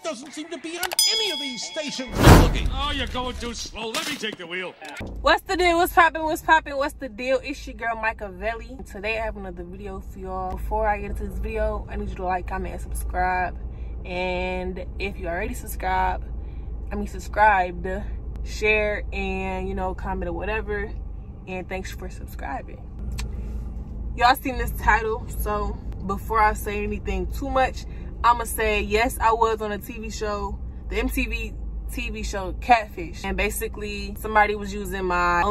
doesn't seem to be on any of these stations. Looking. Oh, you're going too slow. Let me take the wheel. What's the deal? What's poppin'? What's poppin'? What's the deal? It's your girl Machiavelli. Today I have another video for y'all. Before I get into this video, I need you to like, comment, and subscribe. And if you already subscribed, share and comment or whatever. And thanks for subscribing. Y'all seen this title, so before I say anything too much, I'ma say yes, I was on a TV show, the MTV TV show Catfish, and basically somebody was using my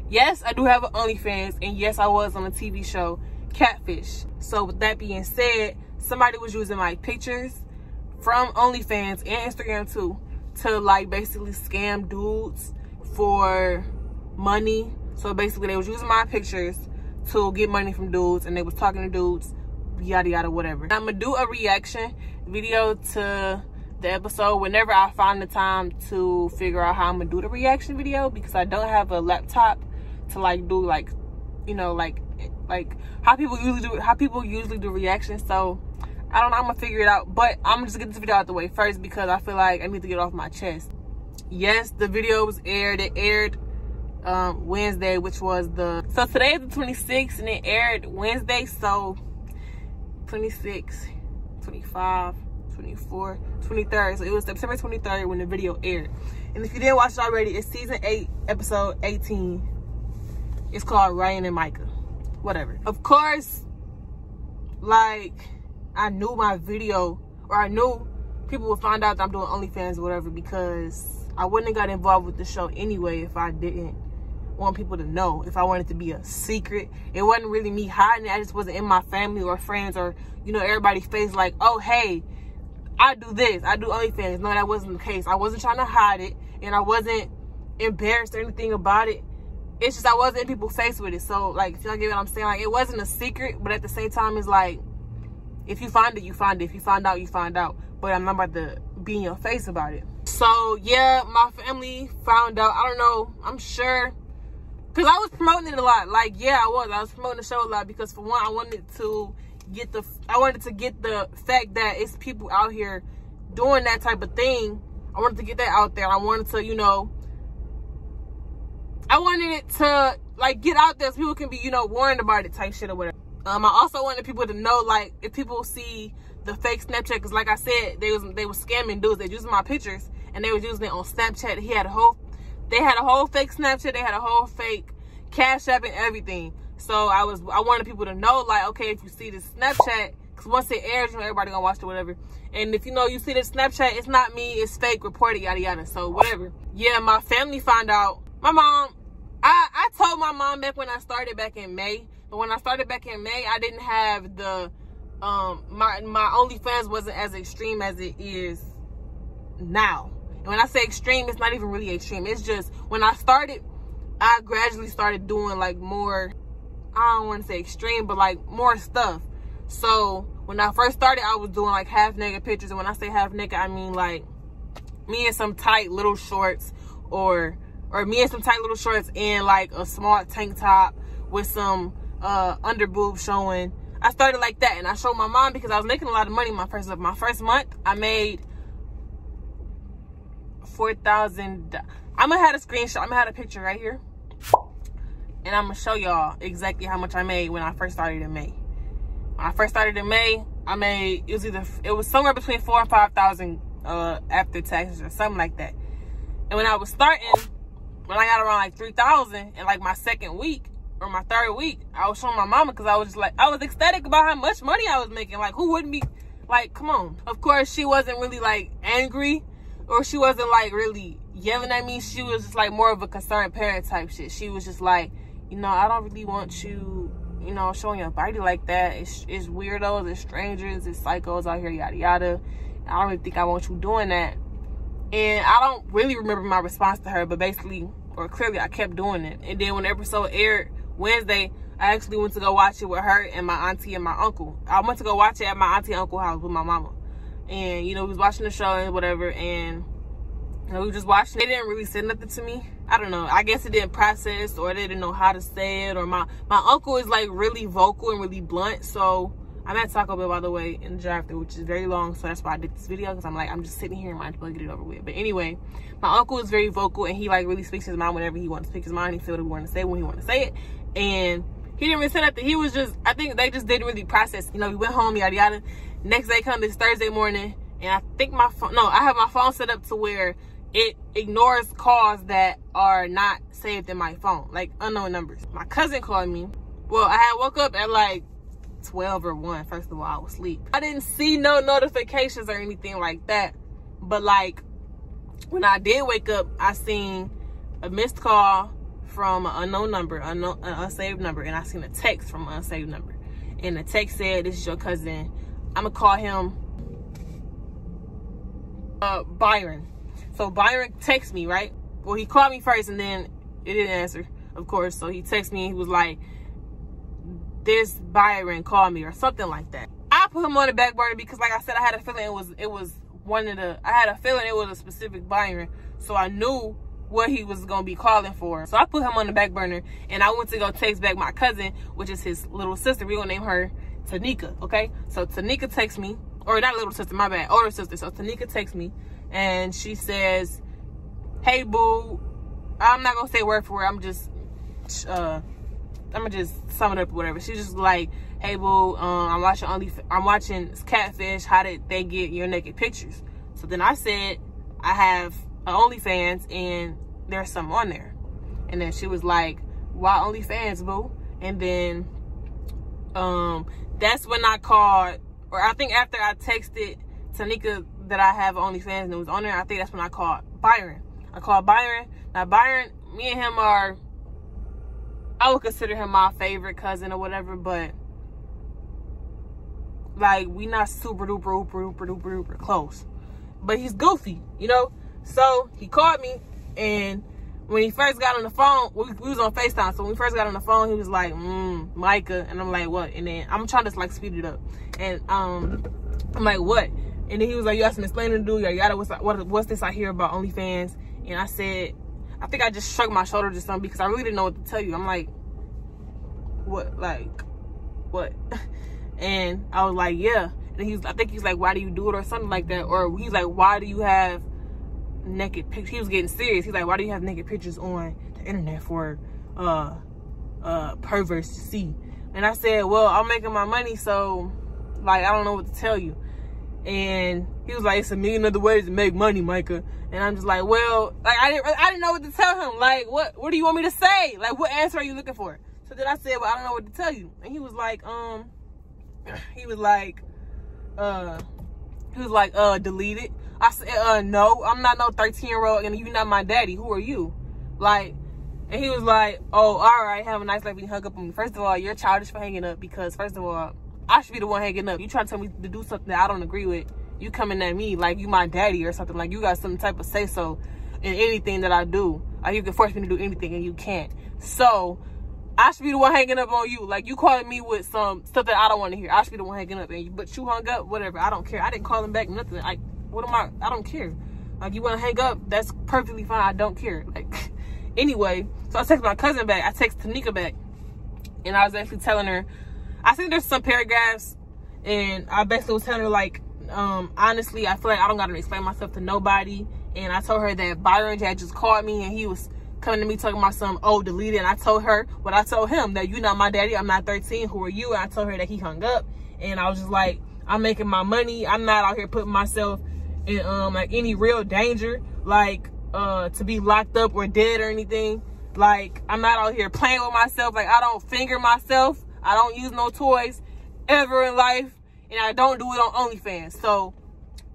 Yes, I do have an OnlyFans, and yes, I was on a TV show Catfish. So with that being said, somebody was using my pictures from OnlyFans and Instagram too to like basically scam dudes for money. So basically they was using my pictures to get money from dudes, and they was talking to dudes, yada yada whatever. I'm gonna do a reaction video to the episode whenever I find the time to figure out how I'm gonna do the reaction video, because I don't have a laptop to like do like how people usually do reactions. So I don't know, I'm gonna figure it out, but I'm just get this video out the way first because I feel like I need to get it off my chest. Yes, the video was aired. It aired Wednesday, which was so today is the 26th, and it aired Wednesday. So 26, 25, 24, 23rd. So it was September 23rd when the video aired. And if you didn't watch it already, it's season 8, episode 18. It's called Ryan and Micah. Whatever. Of course, like, I knew my video, or I knew people would find out that I'm doing OnlyFans or whatever, because I wouldn't have got involved with the show anyway if I didn't want people to know, if I wanted it to be a secret. It wasn't really me hiding it. I just wasn't in my family or friends or everybody's face like, oh hey, I do this, I do OnlyFans. No, that wasn't the case. I wasn't trying to hide it, and I wasn't embarrassed or anything about it. It's just I wasn't in people's face with it. So like, if y'all get what I'm saying, like, it wasn't a secret, but at the same time it's like, if you find it, you find it. If you find out, you find out. But I'm not about to be in your face about it. So yeah, my family found out. I don't know, I'm sure, because I was promoting it a lot. Like, yeah, I was promoting the show a lot, because for one, I wanted to get the fact that it's people out here doing that type of thing. I wanted to get that out there. I wanted to, I wanted it to like get out there so people can be, warned about it type shit or whatever. I also wanted people to know, like, if people see the fake Snapchat, because like I said, they was scamming dudes. They using my pictures and they was using it on Snapchat. They had a whole fake Snapchat. They had a whole fake Cash App and everything. So I wanted people to know, like, okay, if you see this Snapchat, because once it airs, everybody gonna watch it or whatever. And if you see this Snapchat, it's not me, it's fake, report it, yada yada. So whatever. Yeah, my family found out. My mom, I told my mom back when I started back in May. But when I started back in May, I didn't have the my OnlyFans wasn't as extreme as it is now. And when I say extreme, it's not even really extreme. It's just when I started, I gradually started doing like more, I don't want to say extreme, but like more stuff. So when I first started, I was doing like half naked pictures. And when I say half naked, I mean like me in some tight little shorts, or me in some tight little shorts and like a small tank top with some under boob showing. I started like that, and I showed my mom because I was making a lot of money my first month. I made $4,000. I'm gonna have a screenshot. I'm gonna have a picture right here, and I'm gonna show y'all exactly how much I made when I first started in May. When I first started in May, I made, it was somewhere between $4,000 and $5,000 after taxes or something like that. And when I was starting, when I got around like 3,000 in like my second week or my third week, I was showing my mama, because I was just like, I was ecstatic about how much money I was making. Like, who wouldn't be? Like, come on. Of course, she wasn't really like angry, or she wasn't like really yelling at me. She was just like more of a concerned parent type shit. She was just like, I don't really want you, showing your body like that. It's weirdos, it's strangers, it's psychos out here, yada yada. I don't really think I want you doing that. And I don't really remember my response to her, but basically, or clearly, I kept doing it. And then when the episode aired Wednesday, I actually went to go watch it with her and my auntie and my uncle. I went to go watch it at my auntie and uncle house with my mama. And, we was watching the show and whatever, and we were just watching. They didn't really say nothing to me. I don't know. I guess it didn't process, or they didn't know how to say it. Or my uncle is like really vocal and really blunt, so I'm at Taco Bell, by the way, in the drive-thru, which is very long, so that's why I did this video, because I'm like, I'm just sitting here and might as well get it over with. But anyway, my uncle is very vocal, and he like really speaks his mind whenever he wants to speak his mind. He feels what he wants to say when he wants to say it, and he didn't really say nothing. He was just, I think they just didn't really process. You know, we went home, yada yada. Next day comes this Thursday morning, and I think my phone, no, I have my phone set up to where it ignores calls that are not saved in my phone, like unknown numbers. My cousin called me. Well, I had woke up at like 12 or 1. First of all, I was asleep. I didn't see no notifications or anything like that. But like, when I did wake up, I seen a missed call from an unknown number, an unsaved number, and I seen a text from an unsaved number. And the text said, "This is your cousin. I'm gonna call him Byron." So Byron texted me, right? Well, he called me first, and then it didn't answer, of course. So he texted me, and he was like, "This Byron called me," or something like that. I put him on the back burner because, like I said, I had a feeling it was one of the, I had a feeling it was a specific Byron. So I knew what he was gonna be calling for. So I put him on the back burner, and I went to go text back my cousin, which is his little sister. We're gonna name her Tanika, okay? So Tanika texts me, or not little sister, my bad, older sister. So Tanika texts me, and she says, "Hey boo," I'm not gonna say word for word, I'm gonna just sum it up or whatever. She's just like, "Hey boo, I'm watching Catfish. How did they get your naked pictures?" So then I said, "I have an OnlyFans and there's some on there." And then she was like, "Why OnlyFans, boo?" And then that's when I called, or I think after I texted Tanika that I have OnlyFans and it was on there, I think that's when I called Byron. I called Byron. Now Byron, me and him are, I would consider him my favorite cousin or whatever, but like, we not super duper close. But he's goofy, you know? So he called me, and when he first got on the phone, we was on FaceTime. So when we first got on the phone, he was like, "Micah," and I'm like, "What?" And then I'm trying to like speed it up, and I'm like, "What?" And then he was like, "You got some explaining to do, yada yada. What's this I hear about OnlyFans?" And I said, I think I just shrugged my shoulders or something, because I really didn't know what to tell you. I'm like, "What? Like, what?" And I was like, "Yeah." And I think he's like, "Why do you do it?" or something like that. Or he's like, "Why do you have naked pictures?" He was getting serious. He's like, "Why do you have naked pictures on the internet for perverts to see?" And I said, "Well, I'm making my money, so like, I don't know what to tell you." And he was like, "It's a million other ways to make money, Micah." And I'm just like, well, like, I didn't know what to tell him. Like, what do you want me to say? Like, what answer are you looking for? So then I said, "Well, I don't know what to tell you." And he was like, delete it. I said, "No, I'm not no 13-year-old, and you're not my daddy. Who are you?" Like, and he was like, "Oh, all right, have a nice life." And he hung up on me. First of all, you're childish for hanging up, because first of all, I should be the one hanging up. You try to tell me to do something that I don't agree with, you coming at me like you my daddy or something, like you got some type of say-so in anything that I do. Like, you can force me to do anything and you can't. So I should be the one hanging up on you. Like, you calling me with some stuff that I don't want to hear. I should be the one hanging up, but you hung up, whatever. I don't care. I didn't call him back, nothing. Like, I don't care. Like, you want to hang up, that's perfectly fine. I don't care. Like, anyway, so I text my cousin back. I text Tanika back, and I was actually telling her, I think there's some paragraphs, and I basically was telling her, like, honestly, I feel like I don't got to explain myself to nobody. And I told her that Byron had just called me, and he was coming to me talking about some, "Oh, delete it." And I told her what I told him, that you're not my daddy, I'm not 13, who are you? And I told her that he hung up, and I was just like, I'm making my money. I'm not out here putting myself in like any real danger, like to be locked up or dead or anything. Like, I'm not out here playing with myself. Like, I don't finger myself. I don't use no toys ever in life, and I don't do it on OnlyFans. So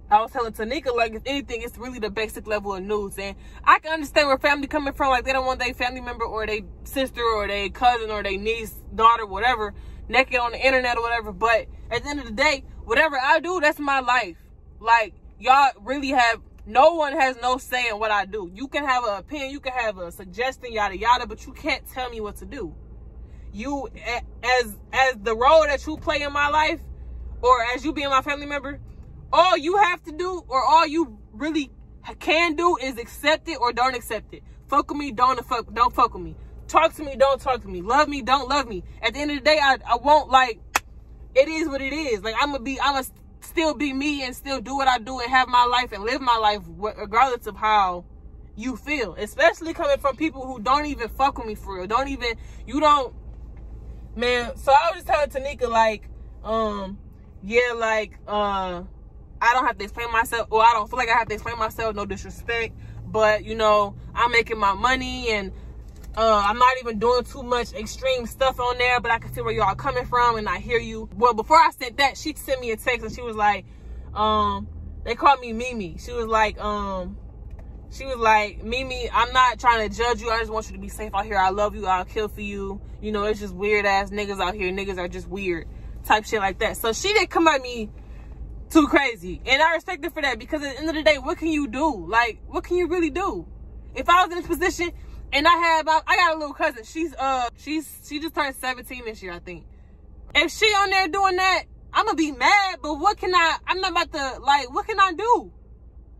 I was telling Tanika, like, if anything, it's really the basic level of news. And I can understand where family coming from. Like, they don't want their family member or their sister or their cousin or their niece, daughter, whatever, naked on the internet or whatever. But at the end of the day, whatever I do, that's my life. Like, y'all really have, no one has no say in what I do. You can have an opinion, you can have a suggestion, yada yada, but you can't tell me what to do. You, as the role that you play in my life, or as you being my family member, all you have to do, or all you really can do, is accept it or don't accept it. Fuck with me, don't fuck with me. Talk to me, don't talk to me. Love me, don't love me. At the end of the day, I won't, like, it is what it is. Like, I'ma still be me and still do what I do and have my life and live my life regardless of how you feel. Especially coming from people who don't even fuck with me for real. Man, so I was just telling Tanika, like, yeah, like, I don't have to explain myself, or I don't feel like I have to explain myself, no disrespect, but, you know, I'm making my money, and I'm not even doing too much extreme stuff on there, but I can see where y'all coming from, and I hear you. Well, before I sent that, she sent me a text, and she was like, they called me Mimi. She was like, Mimi, I'm not trying to judge you. I just want you to be safe out here. I love you. I'll kill for you. You know, it's just weird ass niggas out here. Niggas are just weird. Type shit like that. So she didn't come at me too crazy. And I respect her for that, because at the end of the day, what can you do? Like, what can you really do? If I was in this position and I got a little cousin. She just turned 17 this year, I think. If she on there doing that, I'm gonna be mad, but I'm not about to, like, what can I do?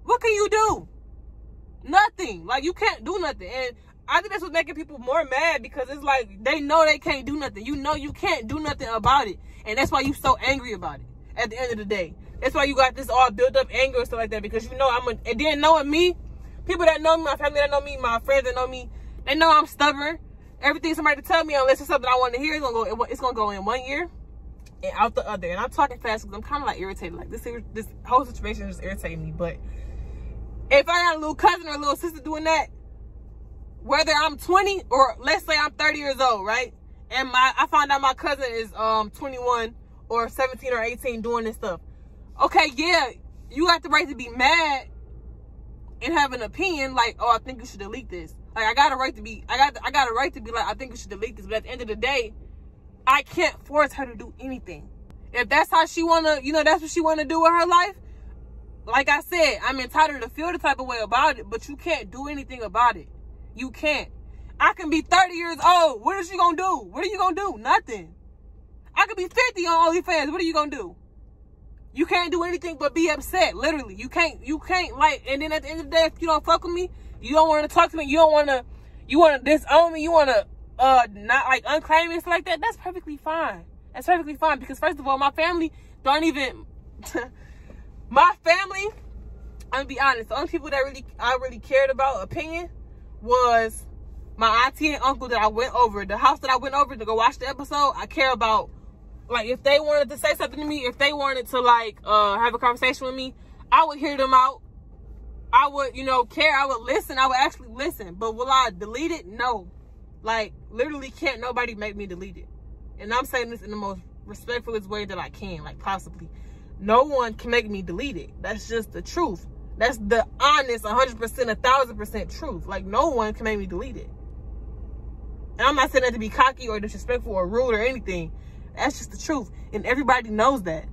What can you do? Nothing. Like, you can't do nothing. And I think that's what's making people more mad, because it's like they know they can't do nothing. You know you can't do nothing about it. And that's why you so angry about it at the end of the day. That's why you got this all built up anger and stuff like that, because you know and then knowing me, people that know me, my family that know me, my friends that know me, they know I'm stubborn. Everything somebody tell me, unless it's something I want to hear, it's gonna go in one ear and out the other. And I'm talking fast because I'm kind of like irritated. Like, this whole situation is just irritating me. But if I got a little cousin or a little sister doing that, whether I'm 20 or let's say I'm 30 years old, right? And I found out my cousin is 21 or 17 or 18 doing this stuff. Okay, yeah, you got the right to be mad and have an opinion, like, oh, I think you should delete this. Like, I got a right to be like, I think you should delete this. But at the end of the day, I can't force her to do anything. If that's how she wanna, you know, that's what she wanna do with her life. Like I said, I'm entitled to feel the type of way about it, but you can't do anything about it. You can't. I can be 30 years old. What is she gonna do? What are you gonna do? Nothing. I could be 50 on OnlyFans. What are you gonna do? You can't do anything but be upset. Literally. You can't, like, and then at the end of the day, if you don't fuck with me, you don't want to talk to me, you want to disown me, you want to, not, like, unclaim me and stuff like that, that's perfectly fine. That's perfectly fine, because first of all, my family don't even, my family, I'm gonna be honest, the only people that I really cared about opinion was my auntie and uncle that I went over, the house that I went over to go watch the episode. I care about, like, if they wanted to say something to me, if they wanted to, like, have a conversation with me, I would hear them out. I would, you know, care. I would listen. I would actually listen. But will I delete it? No. Like, literally can't nobody make me delete it. And I'm saying this in the most respectfulest way that I can, like, possibly. No one can make me delete it. That's just the truth. That's the honest, 100%, 1,000% truth. Like, no one can make me delete it. And I'm not saying that to be cocky or disrespectful or rude or anything. That's just the truth. And everybody knows that.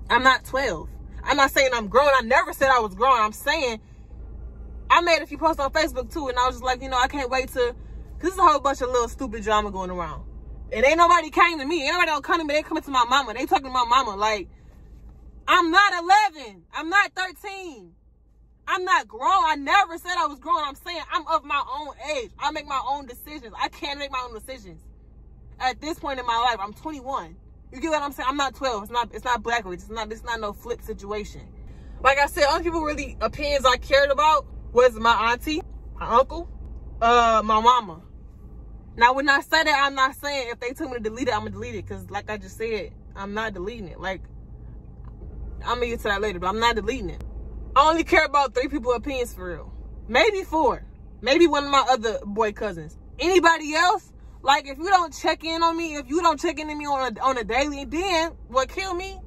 I'm not 12. I'm not saying I'm grown. I never said I was grown. I'm saying I made a few posts on Facebook too, and I was just like, you know, I can't wait to, because there's a whole bunch of little stupid drama going around. And ain't nobody came to me. Ain't nobody don't come to me. They coming to my mama. They talking to my mama. Like, I'm not 11. I'm not 13. I'm not grown. I never said I was grown. I'm saying I'm of my own age. I make my own decisions. I can't make my own decisions. At this point in my life, I'm 21. You get what I'm saying? I'm not 12. It's not backwards. It's not no flip situation. Like I said, only people really opinions I cared about was my auntie, my uncle, my mama. Now, when I say that, I'm not saying if they tell me to delete it, I'm gonna delete it. Cause like I just said, I'm not deleting it. Like, I'm gonna get to that later, but I'm not deleting it. I only care about 3 people's opinions for real. Maybe 4. Maybe one of my other boy cousins. Anybody else? Like, if you don't check in on me, if you don't check in on me on a daily, then what kill me?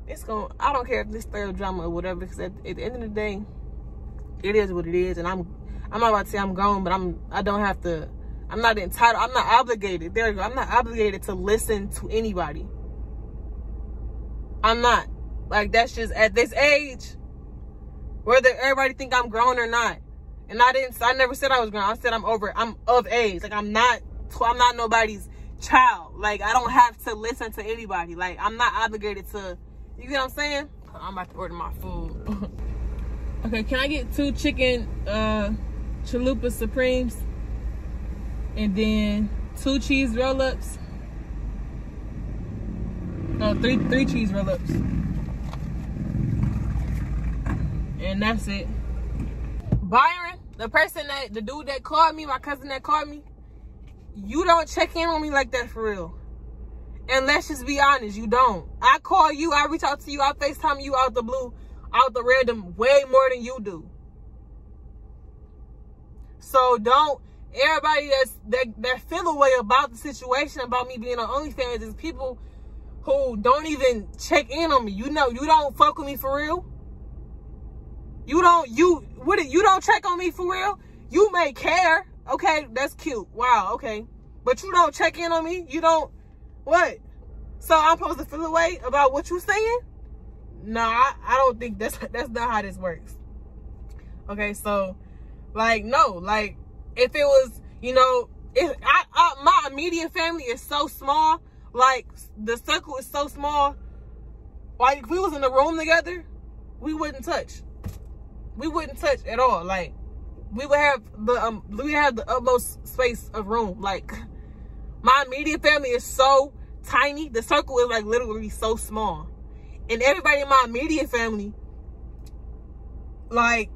I don't care if this third drama or whatever, because at the end of the day, it is what it is. And I'm not about to say I'm grown, but I don't have to, I'm not entitled, I'm not obligated. There you go. I'm not obligated to listen to anybody. I'm not. Like, that's just at this age, whether everybody think I'm grown or not. And I never said I was grown. I said I'm of age. Like, I'm not nobody's child. Like, I don't have to listen to anybody. Like, I'm not obligated to, you get what I'm saying? I'm about to order my food. Okay, can I get 2 chicken chalupa supremes? And then 2 cheese roll-ups? No, three cheese roll-ups. And that's it. Byron, the dude that called me, my cousin that called me, you don't check in on me like that for real. And let's just be honest, you don't. I call you, I reach out to you, I FaceTime you out the blue, out the random, way more than you do. So don't, everybody that feel a way about the situation, about me being on OnlyFans, is people who don't even check in on me. You know, you don't fuck with me for real. You don't check on me for real. You may care. Okay, that's cute. Wow, okay. But you don't check in on me. You don't, what? So I'm supposed to feel a way about what you saying? Nah, I don't think that's not how this works. Okay, so, like, no. Like, if it was, you know, if my immediate family is so small, like, the circle is so small, like, if we was in the room together, we wouldn't touch. We wouldn't touch at all. Like, we would have the utmost space of room. Like, my immediate family is so tiny. The circle is, like, literally so small. And everybody in my immediate family, like,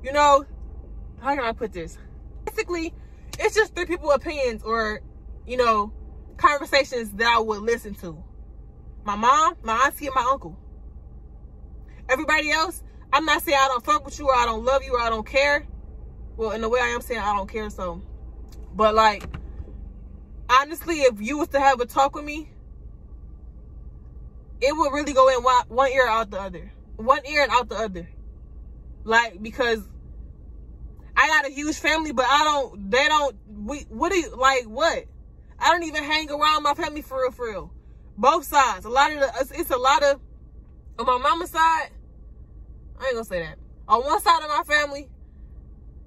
you know, how can I put this? Basically, it's just 3 people's opinions or, you know, conversations that I would listen to. My mom, my auntie, and my uncle. Everybody else, I'm not saying I don't fuck with you or I don't love you or I don't care. Well, in the way I am saying I don't care, so. But, like, honestly, if you was to have a talk with me, it would really go in one ear out the other. One ear and out the other. Like, because I got a huge family, but what I don't even hang around my family for real. Both sides. It's a lot of, on my mama's side, I ain't gonna say that. On one side of my family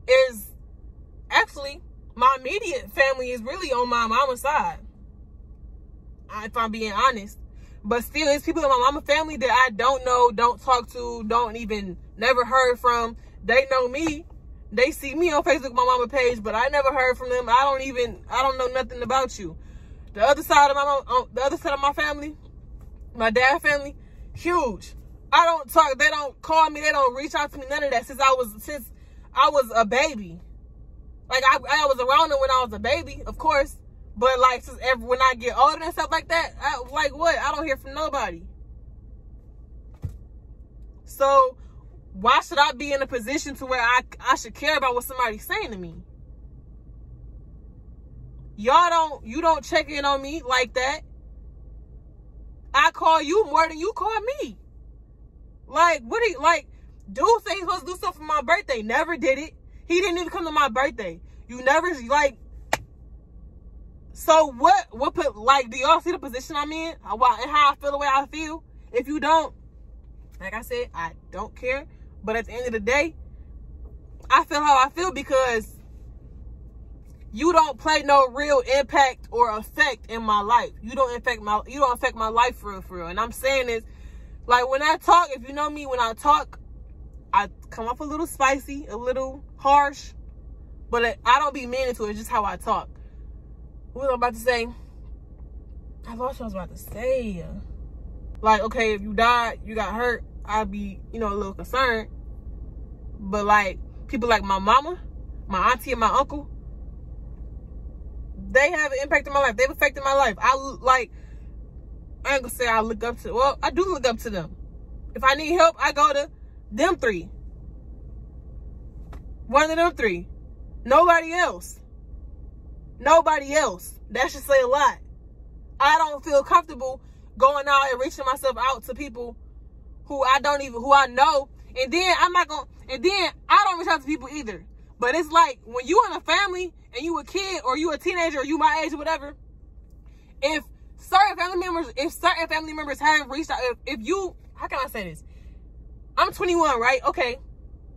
is, actually, my immediate family is really on my mama's side. If I'm being honest. But still, it's people in my mama's family that I don't know, don't talk to, never heard from. They know me. They see me on Facebook, my mama page, but I never heard from them. I don't know nothing about you. The other side of my family, my dad's family, huge. I don't talk, they don't call me, they don't reach out to me, none of that since I was a baby. Like, I was around them when I was a baby, of course. But, like, when I get older and stuff like that, like, what? I don't hear from nobody. So, why should I be in a position to where I should care about what somebody's saying to me? You don't check in on me like that. I call you more than you call me. Like, dude say he's supposed to do something for my birthday. Never did it. He didn't even come to my birthday. You never, like, so what put, like, do y'all see the position I'm in? And how I feel the way I feel? If you don't, like I said, I don't care. But at the end of the day, I feel how I feel because you don't play no real impact or effect in my life. You don't affect my life for real. And I'm saying this, like, when I talk, if you know me, when I talk, I come off a little spicy, a little harsh, but I don't be meaning to it. It's just how I talk. What was I about to say? I lost what I was about to say. Like, okay, if you died, you got hurt, I'd be, you know, a little concerned. But, like, people like my mama, my auntie, and my uncle, they have an impact in my life. They've affected my life. I ain't gonna say I look up to, well, I do look up to them. If I need help, I go to them 3. One of them 3. Nobody else. Nobody else. That should say a lot. I don't feel comfortable going out and reaching myself out to people who I know. And then I don't reach out to people either. But it's like, when you in a family and you a kid or you a teenager or you my age or whatever, if certain family members have reached out, if you, how can I say this? I'm 21, right? Okay.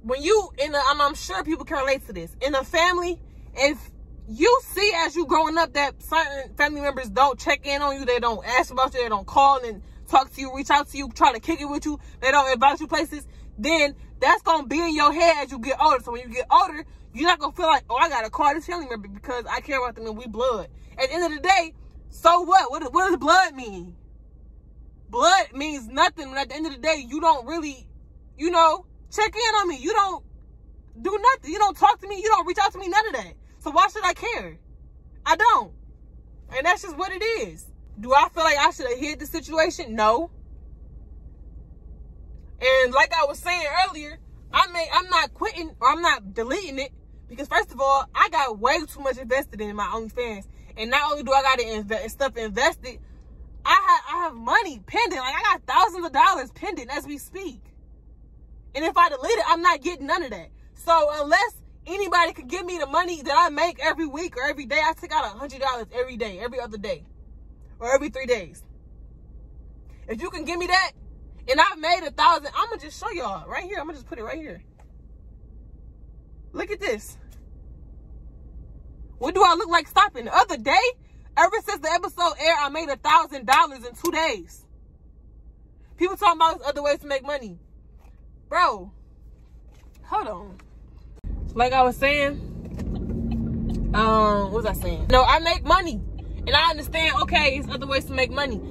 When you I'm sure people can relate to this. In a family, if you see as you growing up that certain family members don't check in on you, they don't ask about you, they don't call and talk to you, reach out to you, try to kick it with you, they don't invite you places, then that's going to be in your head as you get older. So when you get older, you're not going to feel like, oh, I got to call this family member because I care about them and we blood. At the end of the day, so what? What does blood mean? blood means nothing when at the end of the day, you don't really, you know, check in on me. You don't do nothing. You don't talk to me. You don't reach out to me, none of that. So why should I care? I don't. And that's just what it is. Do I feel like I should have hid the situation? No. And like I was saying earlier, I'm not quitting or I'm not deleting it because first of all, I got way too much invested in my OnlyFans. And not only do I got stuff invested, I have money pending. Like I got thousands of dollars pending as we speak. And if I delete it, I'm not getting none of that. So unless anybody could give me the money that I make every week or every day, I take out $100 every day, every other day, or every 3 days. If you can give me that, and I've made 1,000, I'm gonna just show y'all right here. I'm gonna just put it right here. Look at this. What do I look like stopping? The other day, ever since the episode aired, I made $1,000 in 2 days. People talking about other ways to make money. Bro, hold on. Like I was saying, what was I saying? No, I make money. And I understand, okay, it's other ways to make money.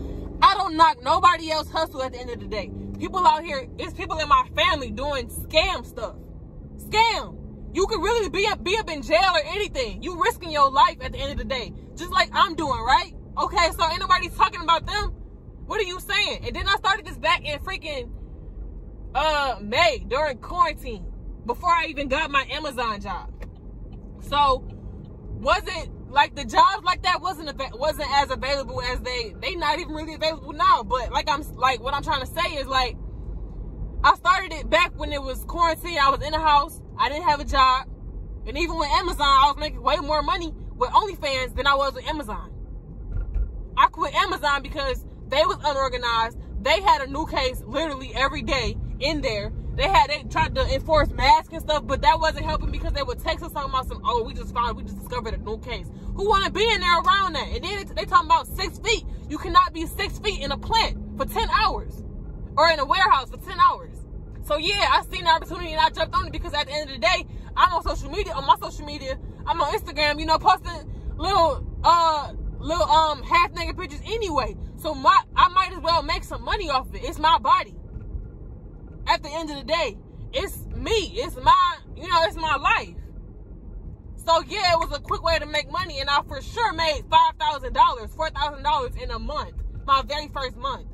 I don't knock nobody else hustle at the end of the day. People out here, it's people in my family doing scam stuff. Scam. You could really be up in jail or anything. You risking your life at the end of the day. Just like I'm doing, right? Okay, so ain't nobody talking about them. What are you saying? And then I started this back in freaking May during quarantine. Before I even got my Amazon job. So wasn't like the jobs like that wasn't as available as they not even really available now. But what I'm trying to say is like I started it back when it was quarantine. I was in the house. I didn't have a job. And even with Amazon, I was making way more money with OnlyFans than I was with Amazon. I quit Amazon because they was unorganized. They had a new case literally every day in there. They tried to enforce masks and stuff, but that wasn't helping because they would text us talking about some, oh, we just discovered a new case. Who want to be in there around that? And then they talking about 6 feet. You cannot be 6 feet in a plant for 10 hours or in a warehouse for 10 hours. So yeah, I seen the opportunity and I jumped on it because at the end of the day, I'm on social media. On my social media, I'm on Instagram, you know, posting little half naked pictures anyway. So I might as well make some money off it. It's my body. At the end of the day, it's me. It's my, it's my life. So yeah, it was a quick way to make money, and I for sure made $5,000, $4,000 in a month, my very first month,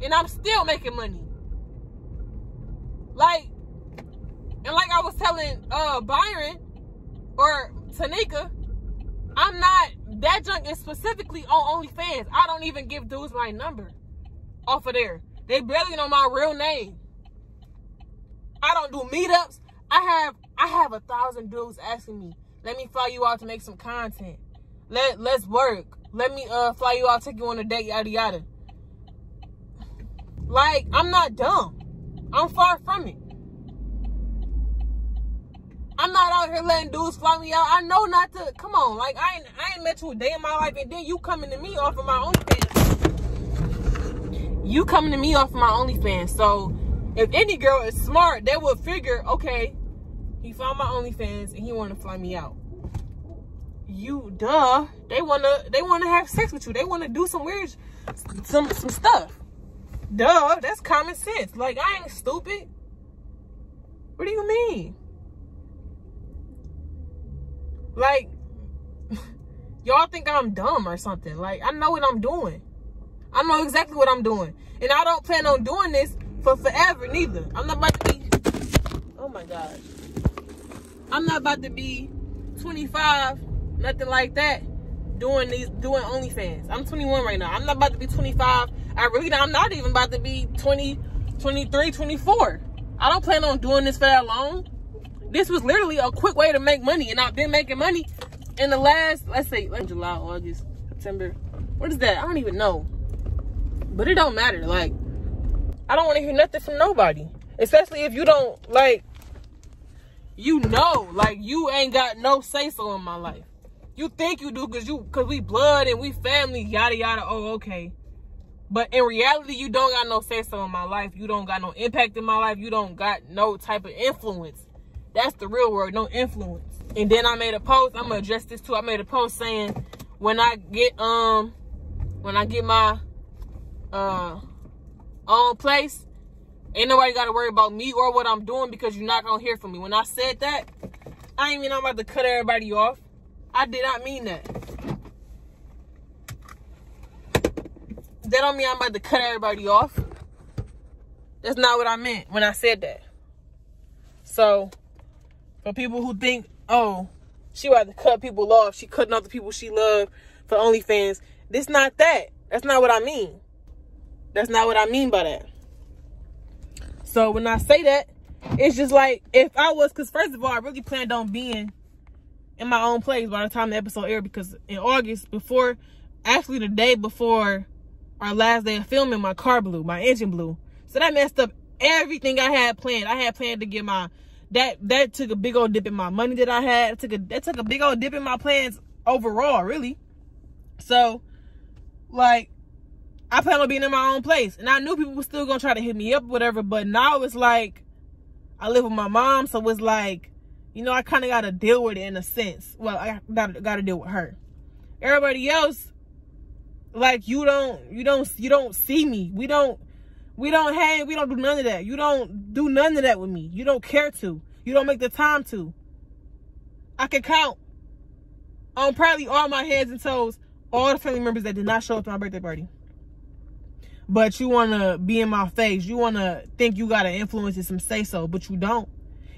and I'm still making money. Like I was telling Byron or Tanika, I'm not, that junk is specifically on OnlyFans. I don't even give dudes my number off of there. They barely know my real name. I don't do meetups. I have 1,000 dudes asking me, let me fly you out to make some content. Let's work. Let me fly you out, take you on a date, yada yada. Like, I'm not dumb. I'm far from it. I'm not out here letting dudes fly me out. I know not to. Come on, like I ain't met you a day in my life, and then you coming to me off of my OnlyFans. You coming to me off of my OnlyFans. So if any girl is smart, they will figure, okay, he found my OnlyFans and he want to fly me out. They wanna have sex with you. They want to do some weird, some stuff. Duh, that's common sense. Like, I ain't stupid. What do you mean? Like, y'all think I'm dumb or something. Like, I know what I'm doing. I know exactly what I'm doing. And I don't plan on doing this for forever neither. I'm not about to be, oh my gosh. I'm not about to be 25, nothing like that, doing OnlyFans. I'm 21 right now. I'm not about to be 25. I'm not even about to be 20, 23, 24. I don't plan on doing this for that long. This was literally a quick way to make money, and I've been making money in the last, let's say, July, August, September. What is that? I don't even know. But it don't matter. Like, I don't want to hear nothing from nobody. Especially if you don't, like, like, you ain't got no say-so in my life. You think you do because we blood and we family, yada, yada. Oh, okay. But in reality, you don't got no say-so in my life. You don't got no impact in my life. You don't got no type of influence. That's the real word, no influence. And then I made a post. I'm going to address this too. I made a post saying when I get my own place, ain't nobody got to worry about me or what I'm doing because you're not going to hear from me. When I said that, I ain't mean I'm about to cut everybody off. I did not mean that. That don't mean I'm about to cut everybody off. That's not what I meant when I said that. So, for people who think, oh, she about to cut people off, she cutting off the people she loved for OnlyFans, this not that. That's not what I mean. That's not what I mean by that. So, when I say that, it's just like, if I was, because first of all, I really planned on being in my own place by the time the episode aired, because in August, actually the day before our last day of filming, my car blew, my engine blew. So that messed up everything I had planned. I had planned to get that took a big old dip in my money that I had. That took a big old dip in my plans overall, really. So, like, I plan on being in my own place. And I knew people were still going to try to hit me up or whatever, but now it's like, I live with my mom, so it's like, you know, I kind of got to deal with it in a sense. Well, I got to deal with her. Everybody else, like, you don't see me. We don't hang, we don't do none of that. You don't do none of that with me. You don't care to. You don't make the time to. I can count on probably all my heads and toes all the family members that did not show up to my birthday party. But you want to be in my face. You want to think you got to influence and some say-so, but you don't.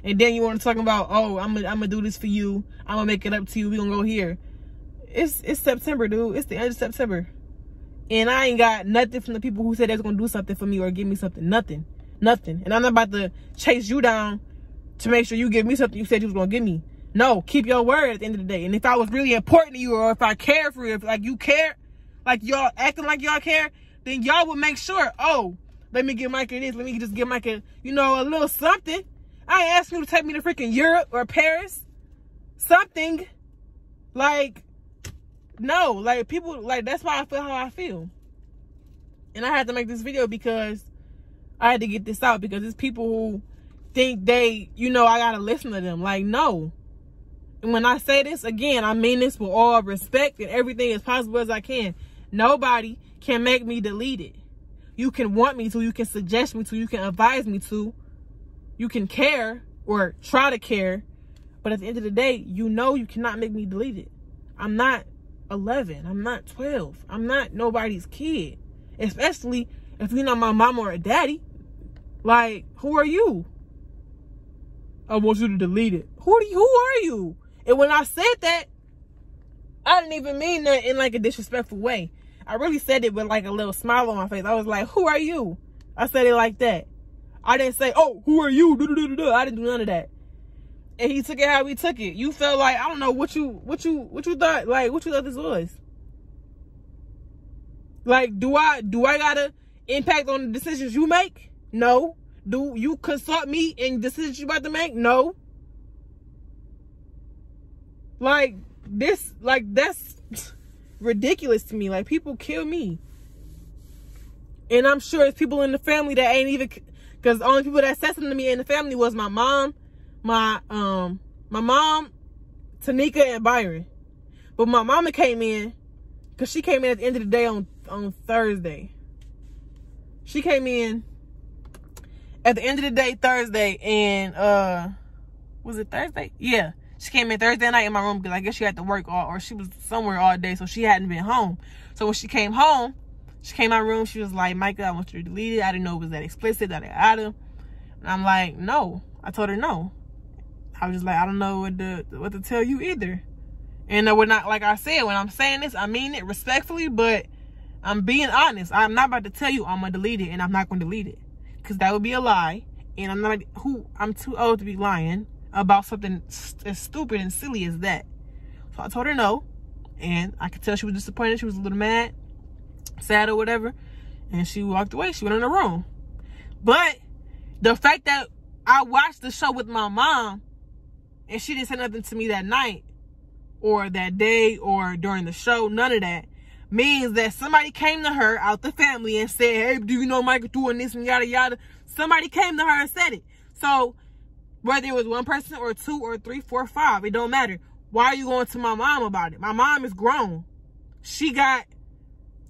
And then you want to talk about, oh, I'm gonna do this for you. I'm going to make it up to you. We going to go here. It's September, dude. It's the end of September. And I ain't got nothing from the people who said they was going to do something for me or give me something. Nothing. Nothing. And I'm not about to chase you down to make sure you give me something you said you was going to give me. No, keep your word at the end of the day. And if I was really important to you, or if I care for you, if like you care, like y'all acting like y'all care, then y'all would make sure, oh, let me give Micah this. Let me just give Micah, you know, a little something. I ain't asking you to take me to freaking Europe or Paris. Something. Like, no, like people, like that's why I feel how I feel. And I had to make this video because I had to get this out, because there's people who think they, you know, I gotta listen to them. Like, no. And when I say this, again, I mean this with all respect and everything as possible as I can. Nobody can make me delete it. You can want me to, you can suggest me to, you can advise me to, you can care or try to care, but at the end of the day, you know you cannot make me delete it. I'm not 11. I'm not 12. I'm not nobody's kid. Especially if you're not my mama or a daddy. Like, who are you? I want you to delete it. Who are you? And when I said that, I didn't even mean that in like a disrespectful way. I really said it with like a little smile on my face. I was like, who are you? I said it like that. I didn't say, oh, who are you? I didn't do none of that. And he took it how he took it. You felt like, I don't know what you thought, like, what you thought this was. Like, do I gotta impact on the decisions you make? No. Do you consult me in decisions you about to make? No. Like, this, like, that's ridiculous to me. Like, people kill me. And I'm sure it's people in the family that ain't even, because the only people that said something to me in the family was my mom, my mom, Tanika, and Byron. But my mama came in, because she came in at the end of the day on Thursday. She came in at the end of the day Thursday, and was it Thursday? Yeah. She came in Thursday night in my room because I guess she had to work or she was somewhere all day, so she hadn't been home. So when she came home, she came in my room, she was like, Micah, I want you to delete it. I didn't know it was that explicit, that item. And I'm like, no. I told her no. I was just like, I don't know what to tell you either. And we're not, like I said, when I'm saying this, I mean it respectfully, but I'm being honest. I'm not about to tell you I'm going to delete it, and I'm not going to delete it. Because that would be a lie. And I'm too old to be lying about something as stupid and silly as that. So I told her no. And I could tell she was disappointed. She was a little mad, sad or whatever. And she walked away. She went in her room. But the fact that I watched the show with my mom and she didn't say nothing to me that night or that day or during the show, none of that, means that somebody came to her out the family and said, hey, do you know Micah doing this and yada yada? Somebody came to her and said it. So whether it was one person or two or three, four, five, it don't matter. Why are you going to my mom about it? My mom is grown. She got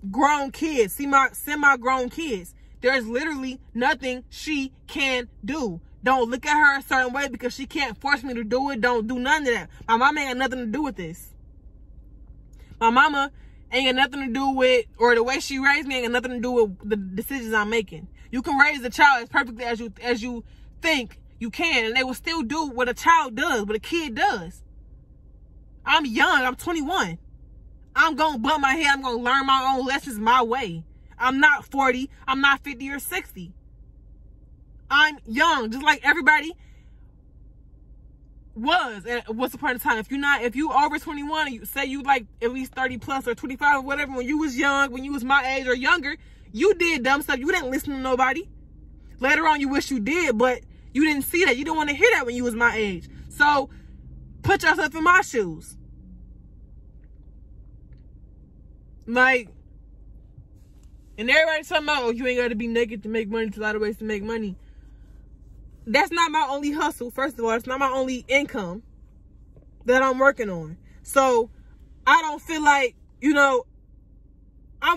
grown kids, semi-grown kids. There's literally nothing she can do. Don't look at her a certain way because she can't force me to do it. Don't do none of that. My mama ain't got nothing to do with this. My mama ain't got nothing to do with, or the way she raised me ain't got nothing to do with the decisions I'm making. You can raise a child as perfectly as you think you can, and they will still do what a child does, what a kid does. I'm young. I'm 21. I'm going to bump my head. I'm going to learn my own lessons my way. I'm not 40. I'm not 50 or 60. I'm young, just like everybody was at what's the point of time. If you over 21, and you say you like at least 30 plus or 25 or whatever, when you was young, when you was my age or younger, you did dumb stuff. You didn't listen to nobody. Later on, you wish you did, but you didn't see that. You didn't want to hear that when you was my age. So put yourself in my shoes. Like, and everybody's talking about, oh, you ain't got to be naked to make money. There's a lot of ways to make money. That's not my only hustle. First of all, it's not my only income that I'm working on. So I don't feel like, you know, I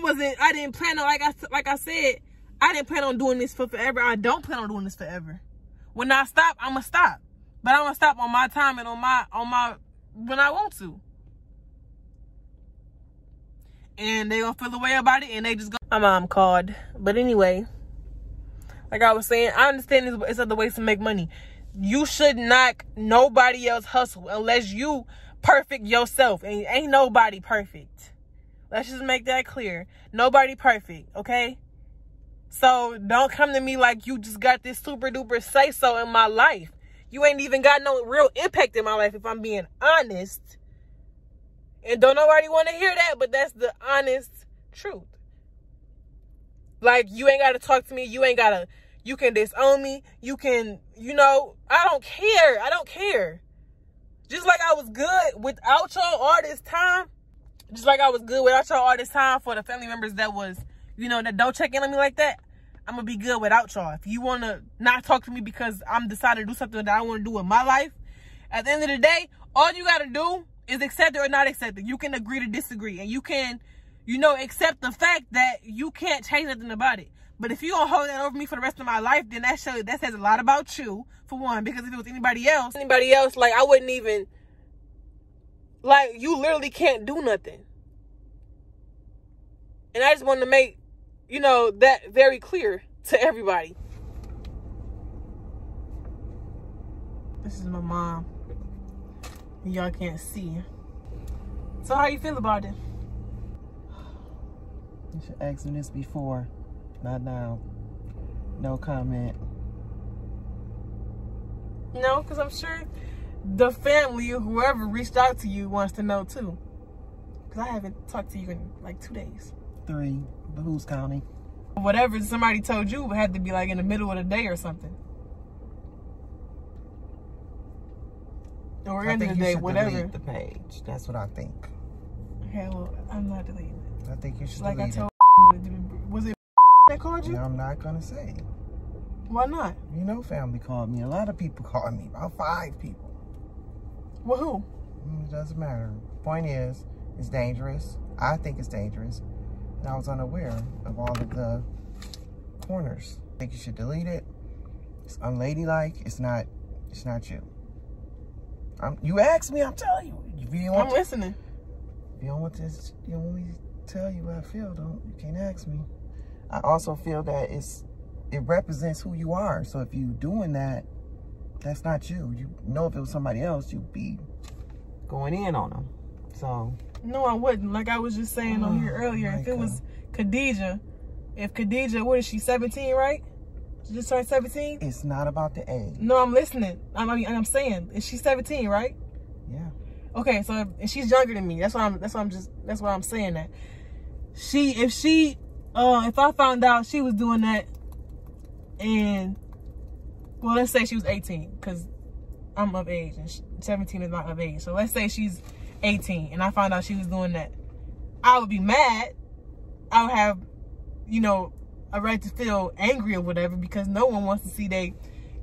didn't plan on, like I said, I didn't plan on doing this for forever. I don't plan on doing this forever. When I stop, I'm going to stop. But I'm going to stop on my time and on my, when I want to. And they going to feel a way about it, and they just go. My mom called. But anyway, like I was saying, I understand it's other ways to make money. You should knock nobody else hustle unless you perfect yourself. And ain't nobody perfect. Let's just make that clear. Nobody perfect, okay? So don't come to me like you just got this super duper say so in my life. You ain't even got no real impact in my life, if I'm being honest. And don't nobody want to hear that, but that's the honest truth. Like, you ain't got to talk to me. You ain't got to, you can disown me. You can, you know, I don't care. I don't care. Just like I was good without y'all all this time. Just like I was good without y'all all this time for the family members that was, you know, that don't check in on me like that. I'm going to be good without y'all. If you want to not talk to me because I'm deciding to do something that I want to do in my life, at the end of the day, all you got to do is accept it or not accept it. You can agree to disagree. And you can, you know, accept the fact that you can't change nothing about it. But if you don't hold that over me for the rest of my life, then that says a lot about you, for one. Because if it was anybody else, like, I wouldn't even, like, you literally can't do nothing. And I just wanted to make, you know, that very clear to everybody. This is my mom. Y'all can't see. So how you feel about it? You should ask me this before, not now. No comment. No, because I'm sure the family or whoever reached out to you wants to know too. Because I haven't talked to you in like 2 days. 3, but who's counting? Whatever somebody told you had to be like in the middle of the day or something. Or end of the day, whatever. Delete the page. That's what I think. Okay, well, I'm not deleting it. I think you should like delete I told was it that called you? No, I'm not gonna say. Why not? You know, family called me. A lot of people called me. About 5 people. Well, who? It doesn't matter. Point is, it's dangerous. I think it's dangerous. And I was unaware of all of the corners. I think you should delete it. It's unladylike. It's not you. You asked me, I'm telling you. I'm listening. If you don't want this, you don't want me to tell you what I feel, you can't ask me. I also feel that it represents who you are. So if you doing that, that's not you. You know, if it was somebody else, you'd be going in on them. So no, I wouldn't. Like I was just saying on here earlier, if it was Khadijah, what is she, 17, right? She just turned 17? It's not about the age. No, I'm listening. I'm saying, is she 17, right? Yeah. Okay, so if she's younger than me, that's why I'm saying that. If I found out she was doing that, and well, let's say she was 18, because I'm of age and 17 is not of age. So let's say she's 18 and I found out she was doing that. I would be mad. I would have, you know, a right to feel angry or whatever, because no one wants to see their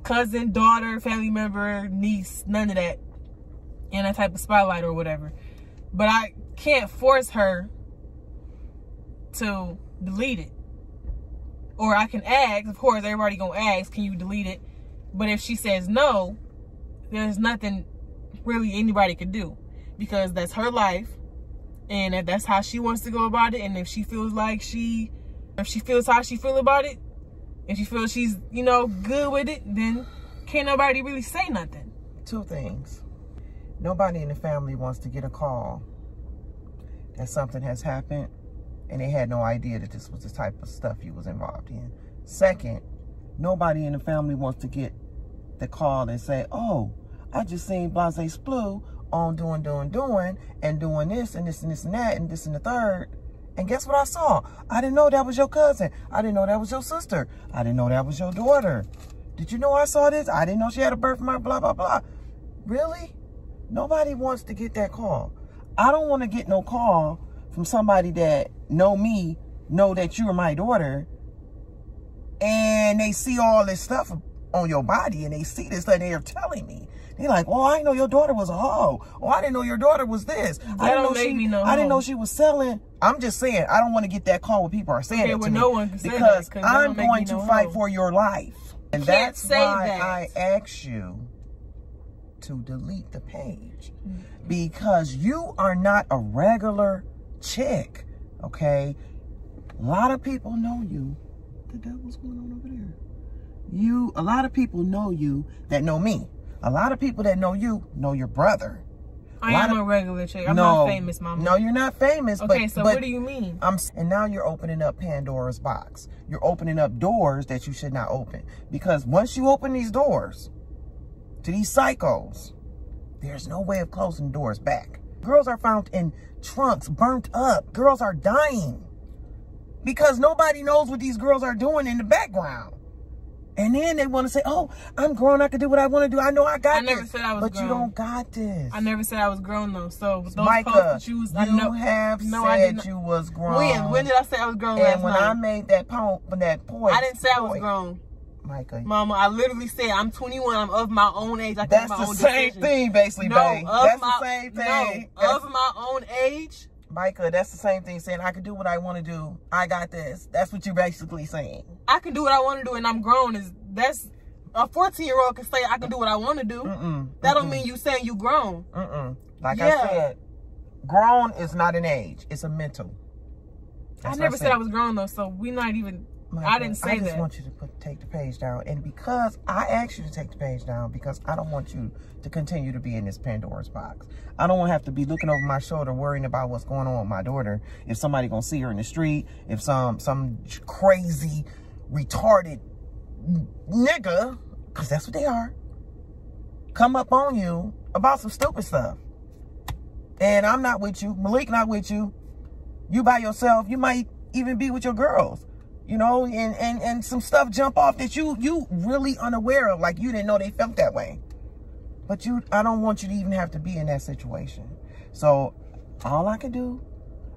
cousin, daughter, family member, niece, none of that in that type of spotlight or whatever. But I can't force her to delete it or I can ask. Of course, everybody gonna ask, can you delete it? But if she says no, there's nothing really anybody could do, because that's her life, and if that's how she wants to go about it, and if she feels like if she feels how she feel about it, if she feels she's, you know, good with it, then can't nobody really say nothing. Two things. Nobody in the family wants to get a call that something has happened and they had no idea that this was the type of stuff you was involved in. Second, nobody in the family wants to get the call and say, oh, I just seen Blase Splu on doing this and this and this and that and this and the third. And guess what I saw? I didn't know that was your cousin. I didn't know that was your sister. I didn't know that was your daughter. Did you know I saw this? I didn't know she had a birthmark, blah, blah, blah. Really? Nobody wants to get that call. I don't want to get no call from somebody that know me, know that you're my daughter, and they see all this stuff on your body, and they see this, and they're telling me. They're like, oh, I didn't know your daughter was a hoe. Oh, I didn't know your daughter was this. I didn't know she was selling. I'm just saying, I don't want to get that call when people are saying it to me. No one can say because that, I'm going to fight for your life. And that's why I asked you to delete the page. Because you are not a regular chick, okay? A lot of people know you. What the devil's going on over there? A lot of people know you that know me. A lot of people that know you know your brother. I am a regular chick. I'm not famous, mama. No, you're not famous. Okay, so what do you mean? And now you're opening up Pandora's box. You're opening up doors that you should not open. Because once you open these doors to these psychos, there's no way of closing doors back. Girls are found in trunks, burnt up. Girls are dying. Because nobody knows what these girls are doing in the background. And then they want to say, oh, I'm grown. I can do what I want to do. I know I got this. I never said I was grown. But you don't got this. I never said I was grown, though. So those Micah, posts that you was, said you was grown. When did I say I was grown last night? And when I made that point, I didn't say I was grown. Micah. Mama, I literally said I'm 21. I'm of my own age. I can That's make my own the same decisions. thing, basically, babe. That's the same thing. No, of my own age. Micah, that's the same thing, saying I can do what I want to do. I got this. That's what you're basically saying. I can do what I want to do, and I'm grown. That's a 14-year-old can say I can do what I want to do. That don't mean you saying you grown. Like I said, grown is not an age. It's a mental. I never said I was grown, though, so we not even... Micah, I didn't say that. I just want you to take the page down. And because I asked you to take the page down, because I don't want you to continue to be in this Pandora's box. I don't want to have to be looking over my shoulder worrying about what's going on with my daughter. If somebody going to see her in the street, if some crazy, retarded nigga, because that's what they are, come up on you about some stupid stuff. And I'm not with you. Malik not with you. You by yourself. You might even be with your girls. You know, and some stuff jump off that you really unaware of, like you didn't know they felt that way. But I don't want you to even have to be in that situation. So all I can do,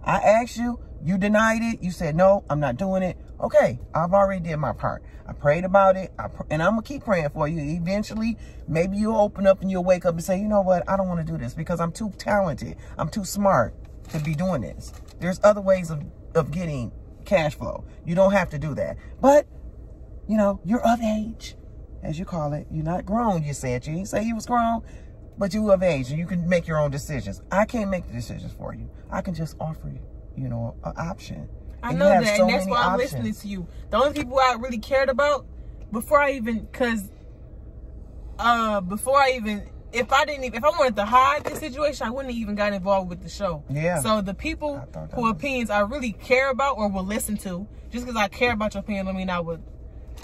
I asked you, you denied it, you said, no, I'm not doing it. Okay, I've already did my part. I prayed about it, and I'm going to keep praying for you. Eventually, maybe you'll open up and you'll wake up and say, you know what, I don't want to do this because I'm too talented. I'm too smart to be doing this. There's other ways of getting cash flow. You don't have to do that. But, you know, you're of age, as you call it. You're not grown, you said. You didn't say you was grown, but you of age, and you can make your own decisions. I can't make the decisions for you. I can just offer you, you know, an option. I know that, and that's why I'm listening to you. The only people I really cared about if I wanted to hide this situation, I wouldn't have even got involved with the show. Yeah. So the people whose opinions I really care about or will listen to, just because I care about your opinion, I mean I would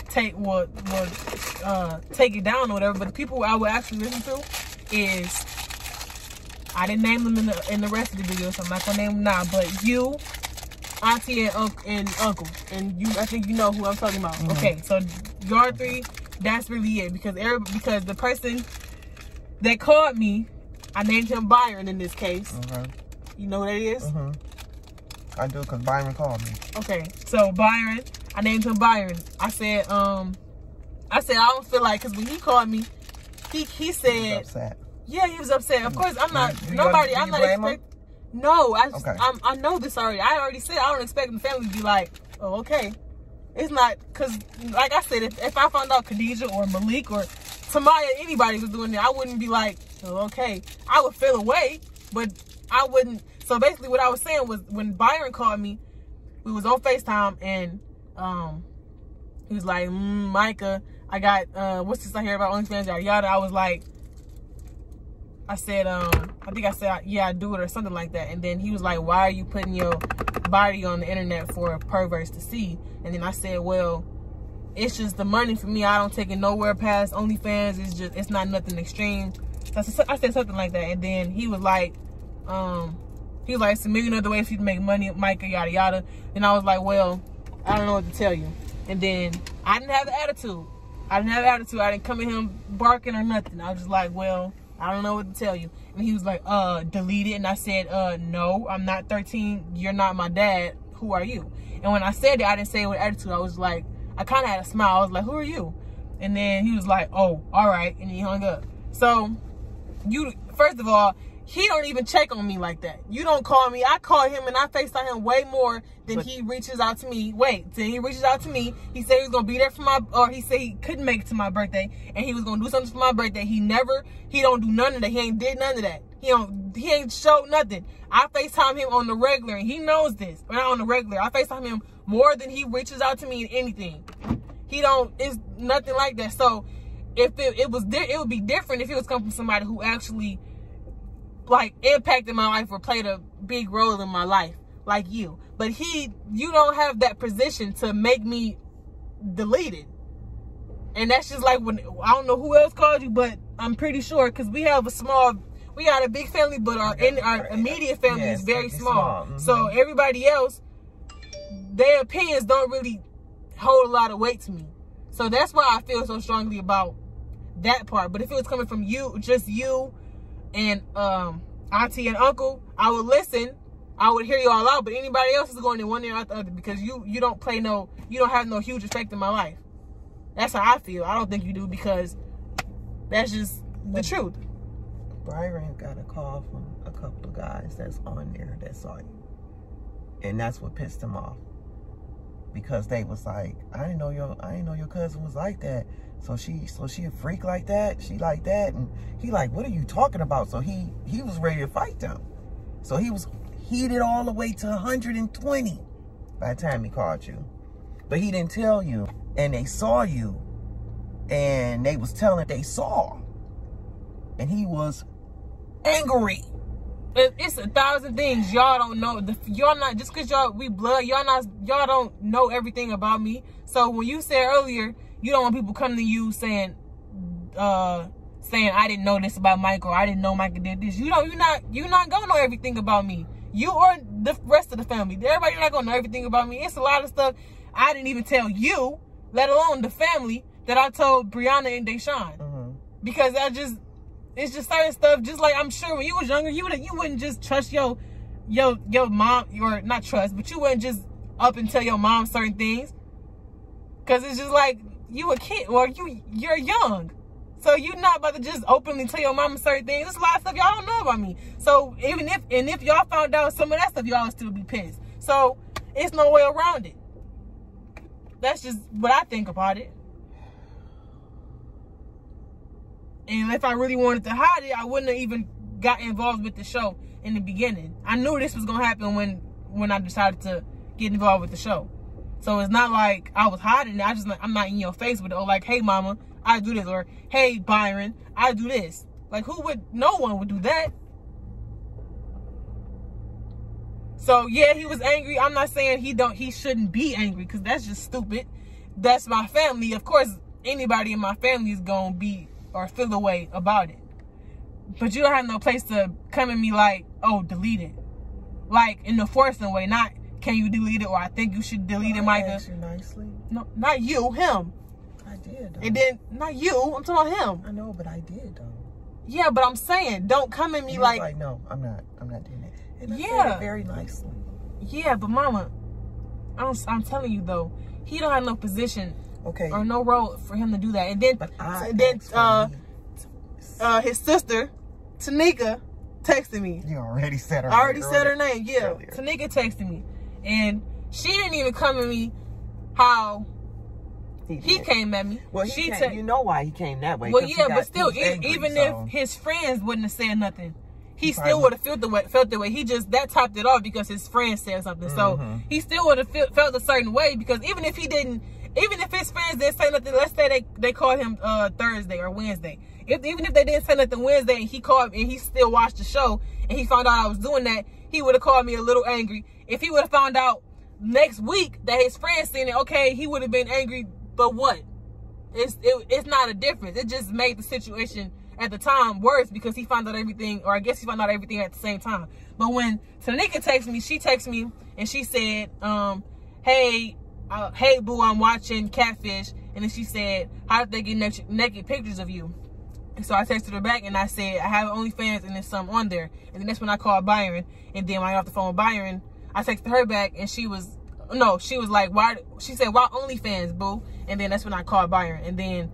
take it down or whatever. But the people I would actually listen to is, I didn't name them in the rest of the video, so I'm not gonna name them now. But you, Auntie, and Uncle, and you, I think you know who I'm talking about. Okay, so y'all three, that's really it, because the person that called me, I named him Byron in this case. You know what that is? I do, because Byron called me. Okay, so Byron, I named him Byron. I said I don't feel like, because when he called me, he said, he was upset. Yeah, he was upset. Of course, I'm not expecting. No, I know this already. I already said I don't expect the family to be like, oh, okay. It's not, because like I said, if I found out Khadijah or Malik or Tamaya, anybody was doing it, I wouldn't be like, oh, okay. I would feel away, but I wouldn't. So basically what I was saying was, when Byron called me, we was on FaceTime, and he was like, Micah, I got, what's this I hear about OnlyFans, yada yada. I was like, I said, I think I said, yeah, I do it, or something like that. And then he was like, why are you putting your body on the internet for perverts to see? And then I said, well, it's just the money for me. I don't take it nowhere past OnlyFans. It's not nothing extreme. So I said something like that. And then he was like, it's a million other ways for you to make money, Micah, yada yada. And I was like, well, I don't know what to tell you. And then I didn't have the attitude. I didn't come at him barking or nothing. I was just like, well, I don't know what to tell you. And he was like, delete it. And I said, no, I'm not 13. You're not my dad. Who are you? And when I said it, I didn't say it with attitude. I was like, I kind of had a smile. I was like, who are you? And then he was like, oh, all right. And he hung up. So, first of all, he don't even check on me like that. You don't call me. I call him and I FaceTime him way more than he reaches out to me. Then he reaches out to me. He said he was going to be there for he said he couldn't make it to my birthday, and he was going to do something for my birthday. He don't do none of that. He ain't did none of that. He ain't showed nothing. I FaceTime him on the regular, and he knows this. But not on the regular. I FaceTime him more than he reaches out to me in anything. It's nothing like that. So if it would be different if it was coming from somebody who actually like impacted my life or played a big role in my life, like you. But you don't have that position to make me delete it. And that's just like, when I don't know who else called you, but I'm pretty sure, because we got a big family, but our immediate family is very small. Mm-hmm. So everybody else, their opinions don't really hold a lot of weight to me. So that's why I feel so strongly about that part. But if it was coming from you, just you and auntie and uncle, I would listen. I would hear you all out. But anybody else is going in one ear out the other, because you don't have no huge effect in my life. That's how I feel. I don't think you do, because that's just the truth. Byron got a call from a couple of guys that's on there that saw you, and that's what pissed him off, because they was like, I didn't know your cousin was like that. So she a freak like that? She like that? And he like, what are you talking about? So he was ready to fight them. So he was heated all the way to 120 by the time he called you. But he didn't tell you. And they saw you. And they was telling they saw. And he was angry. It's 1,000 things y'all don't know. Y'all not, just because we blood, y'all don't know everything about me. So when you said earlier, you don't want people coming to you saying I didn't know this about Michael, I didn't know Michael did this. You're not gonna know everything about me. You or the rest of the family. Everybody not gonna know everything about me. It's a lot of stuff I didn't even tell you, let alone the family, that I told Brianna and Deshaun. Mm-hmm. Because it's just certain stuff. Just like, I'm sure when you was younger, you wouldn't just trust your mom, or not trust, but you wouldn't just up and tell your mom certain things. Cause it's just like, you a kid, or you're young. So you're not about to just openly tell your mama certain things. There's a lot of stuff y'all don't know about me. So if y'all found out some of that stuff, y'all would still be pissed. So it's no way around it. That's just what I think about it. And if I really wanted to hide it, I wouldn't have even got involved with the show in the beginning. I knew this was gonna happen when I decided to get involved with the show. So it's not like I was hiding it. I'm not in your face with it. Or like, hey mama, I do this. Or hey Byron, I do this. Like, no one would do that. So yeah, he was angry. I'm not saying he shouldn't be angry, because that's just stupid. That's my family. Of course, anybody in my family is gonna be or feel a way about it. But you don't have no place to come at me like, oh, delete it. Like, in the forcing way, not, can you delete it, or I think you should delete it, Micah. I asked you nicely. No, not you, him. I did, though. And then, not you, I'm talking about him. I know, but I did, though. Yeah, but I'm saying, don't come at me He like, was like, no, I'm not doing that. And I Yeah. said it very nicely. yeah, but mama, I'm telling you though, he don't have no position, Okay. or no role for him to do that. And then, But I his sister, Tanika, texted me. You already said her I already name said her earlier. name, yeah. Earlier. Tanika texted me. And she didn't even come at me how he came at me. Well, you know why he came that way. Well, yeah, but still, even if his friends wouldn't have said nothing, he still would have felt the way. He just, that topped it off because his friends said something. So he still would have felt a certain way, because even if his friends didn't say nothing, let's say they called him Thursday or Wednesday. Even if they didn't say nothing Wednesday and he called and he still watched the show and he found out I was doing that, he would have called me a little angry. If he would have found out next week that his friends seen it, okay, he would have been angry, but what? It's not a difference. It just made the situation at the time worse because he found out everything, or I guess he found out everything at the same time. But when Tanika texted me, she texted me and she said, hey boo, I'm watching Catfish. And then she said, how did they get naked pictures of you? And so I texted her back and I said, I have OnlyFans and there's some on there. And then that's when I called Byron. And then when I got off the phone with Byron, I texted her back and she was like, why? She said, why OnlyFans, boo? And then that's when I called Byron. And then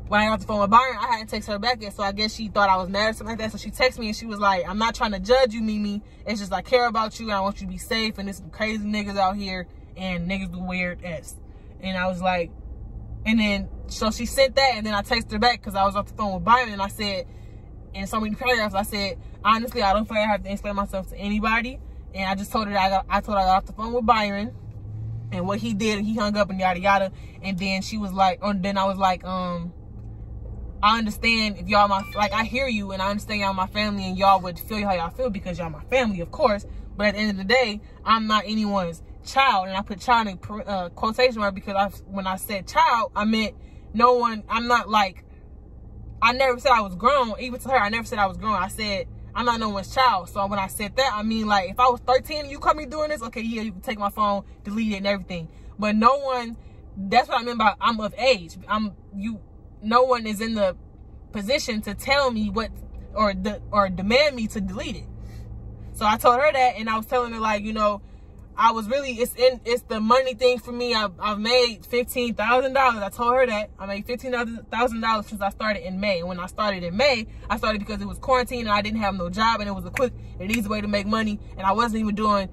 when I got off the phone with Byron, I hadn't texted her back yet. So I guess she thought I was mad or something like that. So she texted me and she was like, I'm not trying to judge you, Mimi. It's just I care about you and I want you to be safe. And there's some crazy niggas out here and niggas do weird ass. And I was like, and then, so she sent that, and then I texted her back because I was off the phone with Byron, and I said, in so many paragraphs, I said, honestly, I don't feel like I have to explain myself to anybody. And I just told her that I got off the phone with Byron and what he did, and he hung up and yada yada. And then she was like, then I was like, I understand if y'all I hear you, and I understand y'all my family, and y'all would feel how y'all feel because y'all my family, of course. But at the end of the day, I'm not anyone's child. And I put child in quotation mark because when I said child, I meant no one. I'm not like, I never said I was grown. Even to her, I never said I was grown. I said I'm not no one's child. So when I said that, I mean, like, if I was 13 and you caught me doing this, okay, yeah, you can take my phone, delete it and everything. But no one, that's what I meant by I'm of age. No one is in the position to tell me what, or demand me to delete it. So I told her that, and I was telling her, like, you know, I was really, it's the money thing for me. I've made $15,000. I told her that. I made $15,000 since I started in May. And when I started in May, I started because it was quarantine and I didn't have no job, and it was a quick and easy way to make money. And I wasn't even doing,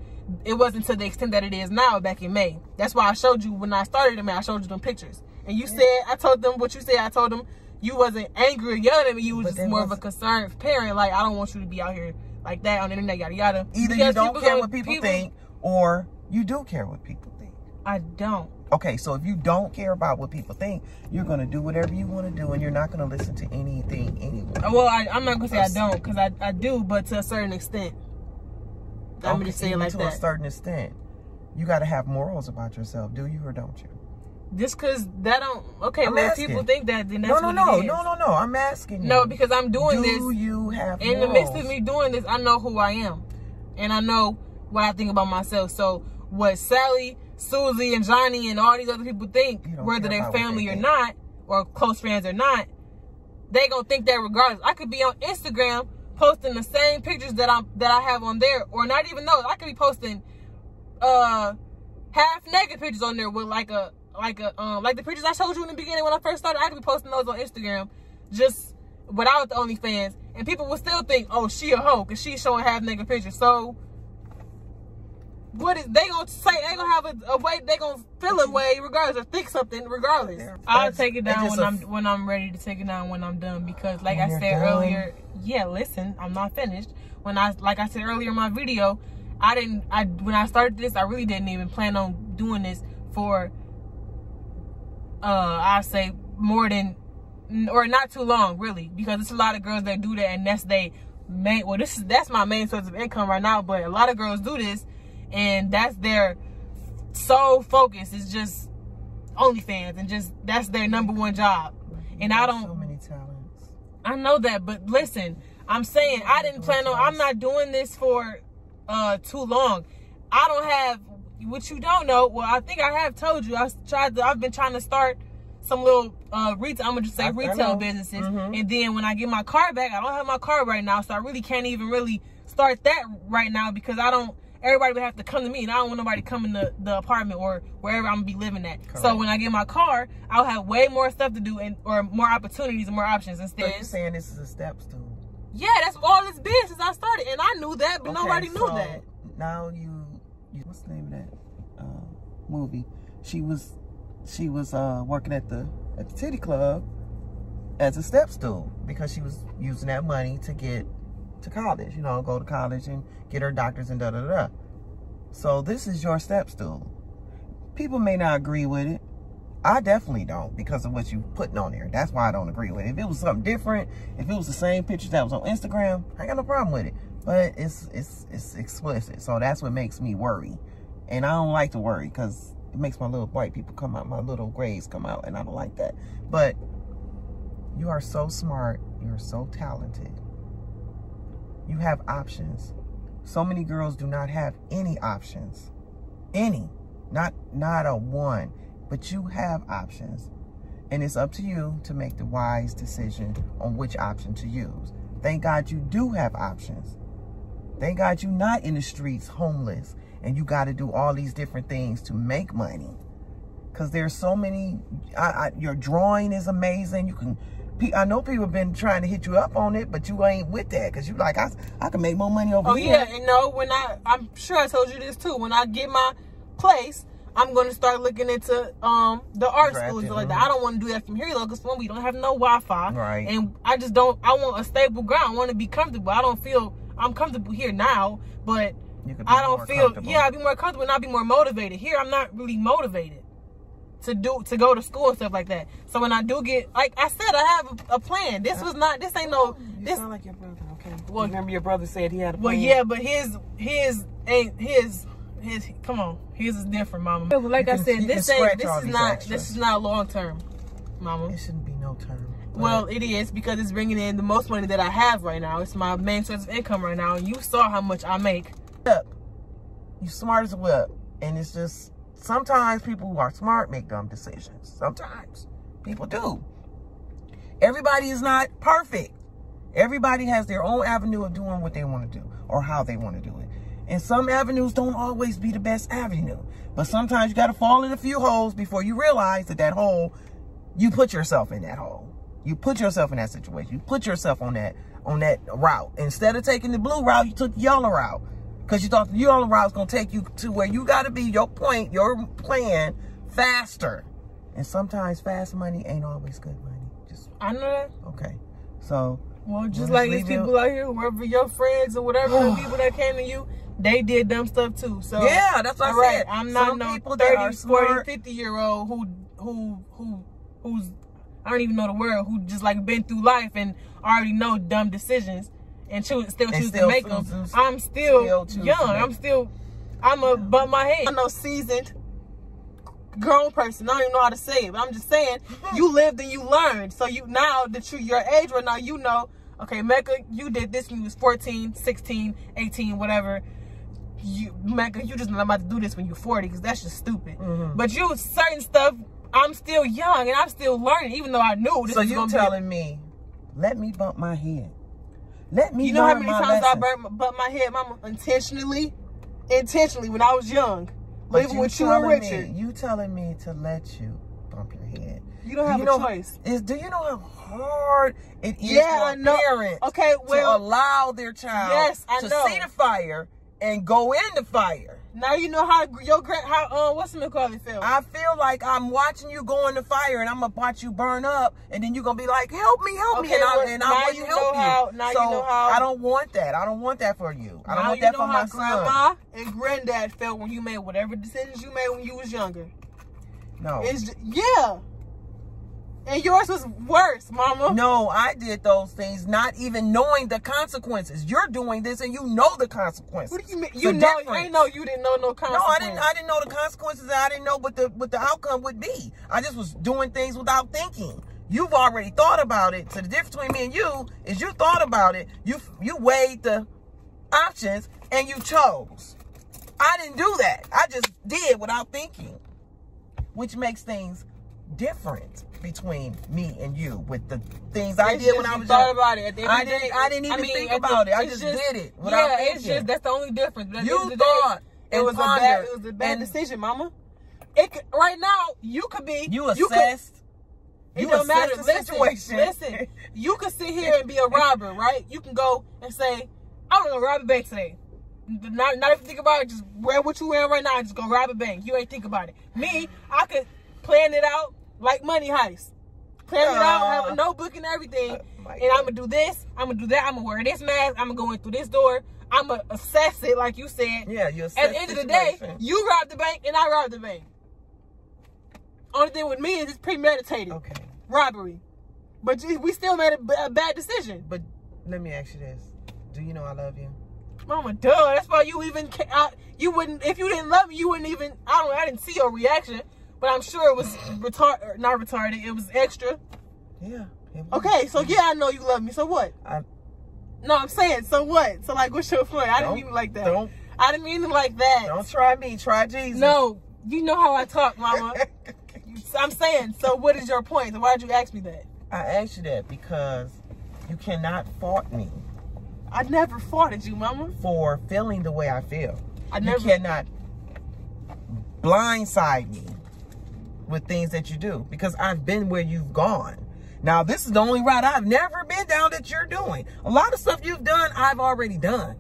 it wasn't to the extent that it is now back in May. That's why I showed you when I started in May, I showed you them pictures. And you said, I told them what you said. I told them you wasn't angry or yelling at me. You was just more of a concerned parent. Like, I don't want you to be out here like that on the internet, yada yada. Either you don't care what people think, or you do care what people think. I don't. Okay, so if you don't care about what people think, you're going to do whatever you want to do, and you're not going to listen to anything anyway. Well, I'm not going to say I don't, because I do, but to a certain extent. I'm going to say it like that. To a certain extent. You got to have morals about yourself, do you or don't you? Just because that don't... Okay, well, if people think that, then that's what it is. No. I'm asking you. No, because I'm doing this. Do you have morals? In the midst of me doing this, I know who I am. And I know what I think about myself. So what Sally, Susie, and Johnny, and all these other people think, whether they're family or not, or close friends or not, they gonna think that regardless. I could be on Instagram posting the same pictures that I have on there, or not even those. I could be posting half naked pictures on there with like the pictures I showed you in the beginning when I first started. I could be posting those on Instagram just without the OnlyFans, and people will still think, oh, she a hoe because she's showing half naked pictures. So what is they gonna say? They gonna have a way. They gonna feel a way regardless, or think something regardless. I'll take it down when I'm ready to take it down when I'm done, because like I said earlier, yeah, listen, I'm not finished. Like I said earlier in my video, when I started this, I really didn't even plan on doing this for I say more than, or not too long, really, because it's a lot of girls that do that, and that's they main, well, that's my main source of income right now. But a lot of girls do this, and that's their sole focus, is just OnlyFans, and just that's their number one job. And I don't, so many talents. I know that, but listen, I'm saying I didn't plan on, I'm not doing this for too long. I don't have, what you don't know, well, I think I have told you, I've been trying to start some little retail, I'm gonna just say retail businesses. And then when I get my car back, I don't have my car right now, so I really can't even really start that right now, because everybody would have to come to me, and I don't want nobody coming to the apartment or wherever I'm gonna be living at. Correct. So when I get my car, I'll have way more stuff to do, or more opportunities and more options instead. So you're saying this is a step stool? Yeah, that's all this business I started, and I knew that, but nobody knew that. Now you what's the name of that movie? She was she was working at the Titty Club as a step stool because she was using that money to get to college, you know, go to college and get her doctors and da-da-da. So this is your step stool. People may not agree with it. I definitely don't because of what you putting on there. That's why I don't agree with it. If it was something different, if it was the same pictures that was on Instagram, I ain't got no problem with it. But it's explicit. So that's what makes me worry. And I don't like to worry because it makes my little white people come out, my little grays come out, and I don't like that. But you are so smart. You're so talented. You have options. So many girls do not have any options. Any. Not a one. But you have options. And it's up to you to make the wise decision on which option to use. Thank God you do have options. Thank God you're not in the streets homeless and you got to do all these different things to make money. Because there's so many, your drawing is amazing. You can, I know people have been trying to hit you up on it, but you ain't with that because you're like, I can make more money over here. Oh yeah, and no, when I'm sure I told you this too. When I get my place, I'm going to start looking into the art schools and like that. I don't want to do that from here though, because one, we don't have no Wi-Fi. Right. And I just don't, I want a stable ground. I want to be comfortable. I don't feel, I'm comfortable here now, but I don't feel, yeah, I'd be more comfortable and I'd be more motivated. Here, I'm not really motivated to go to school and stuff like that. So when I do get, like I said, I have a plan. This was not, this ain't no, you sound like your brother, okay. Well, remember your brother said he had a plan? Well, yeah, but his ain't, his, come on, his is different, mama. Like I said, this is not long term, mama. It shouldn't be no term. Well, it is because it's bringing in the most money that I have right now. It's my main source of income right now, and you saw how much I make. You smart as a whip, and it's just sometimes people who are smart make dumb decisions. Sometimes people do. Everybody is not perfect. Everybody has their own avenue of doing what they want to do or how they want to do it. And some avenues don't always be the best avenue. But sometimes you got to fall in a few holes before you realize that hole, you put yourself in that hole. You put yourself in that situation. You put yourself on that route. Instead of taking the blue route, you took the yellow route. Because you thought the yellow route was going to take you to where you got to be, your point, your plan, faster. And sometimes fast money ain't always good money. I know that. Okay. So. Well, just like these people out here, whoever your friends or whatever, the people that came to you, they did dumb stuff too. So yeah, that's what I said. I'm not no 30, 40, 50-year-old who's I don't even know the word, who just like been through life and already know dumb decisions and still choose to make them. I'm still young. I'm a bump my head. I'm no seasoned grown person. I don't even know how to say it, but I'm just saying you lived and you learned. So you now that you're your age right now, you know, okay, Mecca, you did this when you was 14, 16, 18, whatever. Mecca, you just not about to do this when you're 40 because that's just stupid. But you certain stuff, I'm still young and I'm still learning, even though I knew this. So you telling me, let me bump my head. Let me. You know how many times I bumped my head, mama, intentionally when I was young, living with you and Richard. You telling me to let you bump your head? You don't have a choice. Do you know how hard it is for parents to allow their child to see the fire and go in the fire? Now you know how what's the call it feel? I feel like I'm watching you go in the fire and I'm gonna watch you burn up, and then you're gonna be like, help me, and I'm gonna help you. Now you know how. I don't want that. I don't want that for you. I don't want that for my son. Grandma and granddad felt when you made whatever decisions you made when you was younger. No. Yeah. And yours was worse, mama. No, I did those things not even knowing the consequences. You're doing this and you know the consequences. What do you mean? You didn't know no consequences. No, I didn't know the consequences. I didn't know what the outcome would be. I just was doing things without thinking. You've already thought about it. So the difference between me and you is you thought about it. You weighed the options and you chose. I didn't do that. I just did without thinking, which makes things different between me and you with the things I did when I was young. About it. I didn't even think about it. I just did it without thinking. It's just that's the only difference. You thought it was a bad decision, mama. Right now you could be. You assessed. It don't matter. Listen. You could sit here and be a robber, right? You can go and say, "I'm gonna rob a bank today." Not even think about it. Just wear what you wearing right now. And just go rob a bank. You ain't think about it. Me, I could planned it out like Money Heist. Planned it out, have a notebook and everything. And I'm going to do this. I'm going to do that. I'm going to wear this mask. I'm going to go in through this door. I'm going to assess it like you said. Yeah, you assess. At the end of the day, you robbed the bank and I robbed the bank. Only thing with me is it's premeditated. Okay. Robbery. But we still made a bad decision. But let me ask you this. Do you know I love you? Mama, duh. That's why you even, you wouldn't, if you didn't love me, you wouldn't even, I didn't see your reaction. But I'm sure it was not retarded. It was extra. Yeah. Okay, so yeah, I know you love me. So what? No, I'm saying, so what? So like, what's your point? I didn't mean it like that. I didn't mean it like that. Don't try me. Try Jesus. No, you know how I talk, Mama. I'm saying, so what is your point? So why did you ask me that? I asked you that because you cannot fault me. I never faulted you, Mama. For feeling the way I feel. You cannot blindside me with things that you do because I've been where you've gone. Now, this is the only route I've never been down that you're doing. A lot of stuff you've done, I've already done.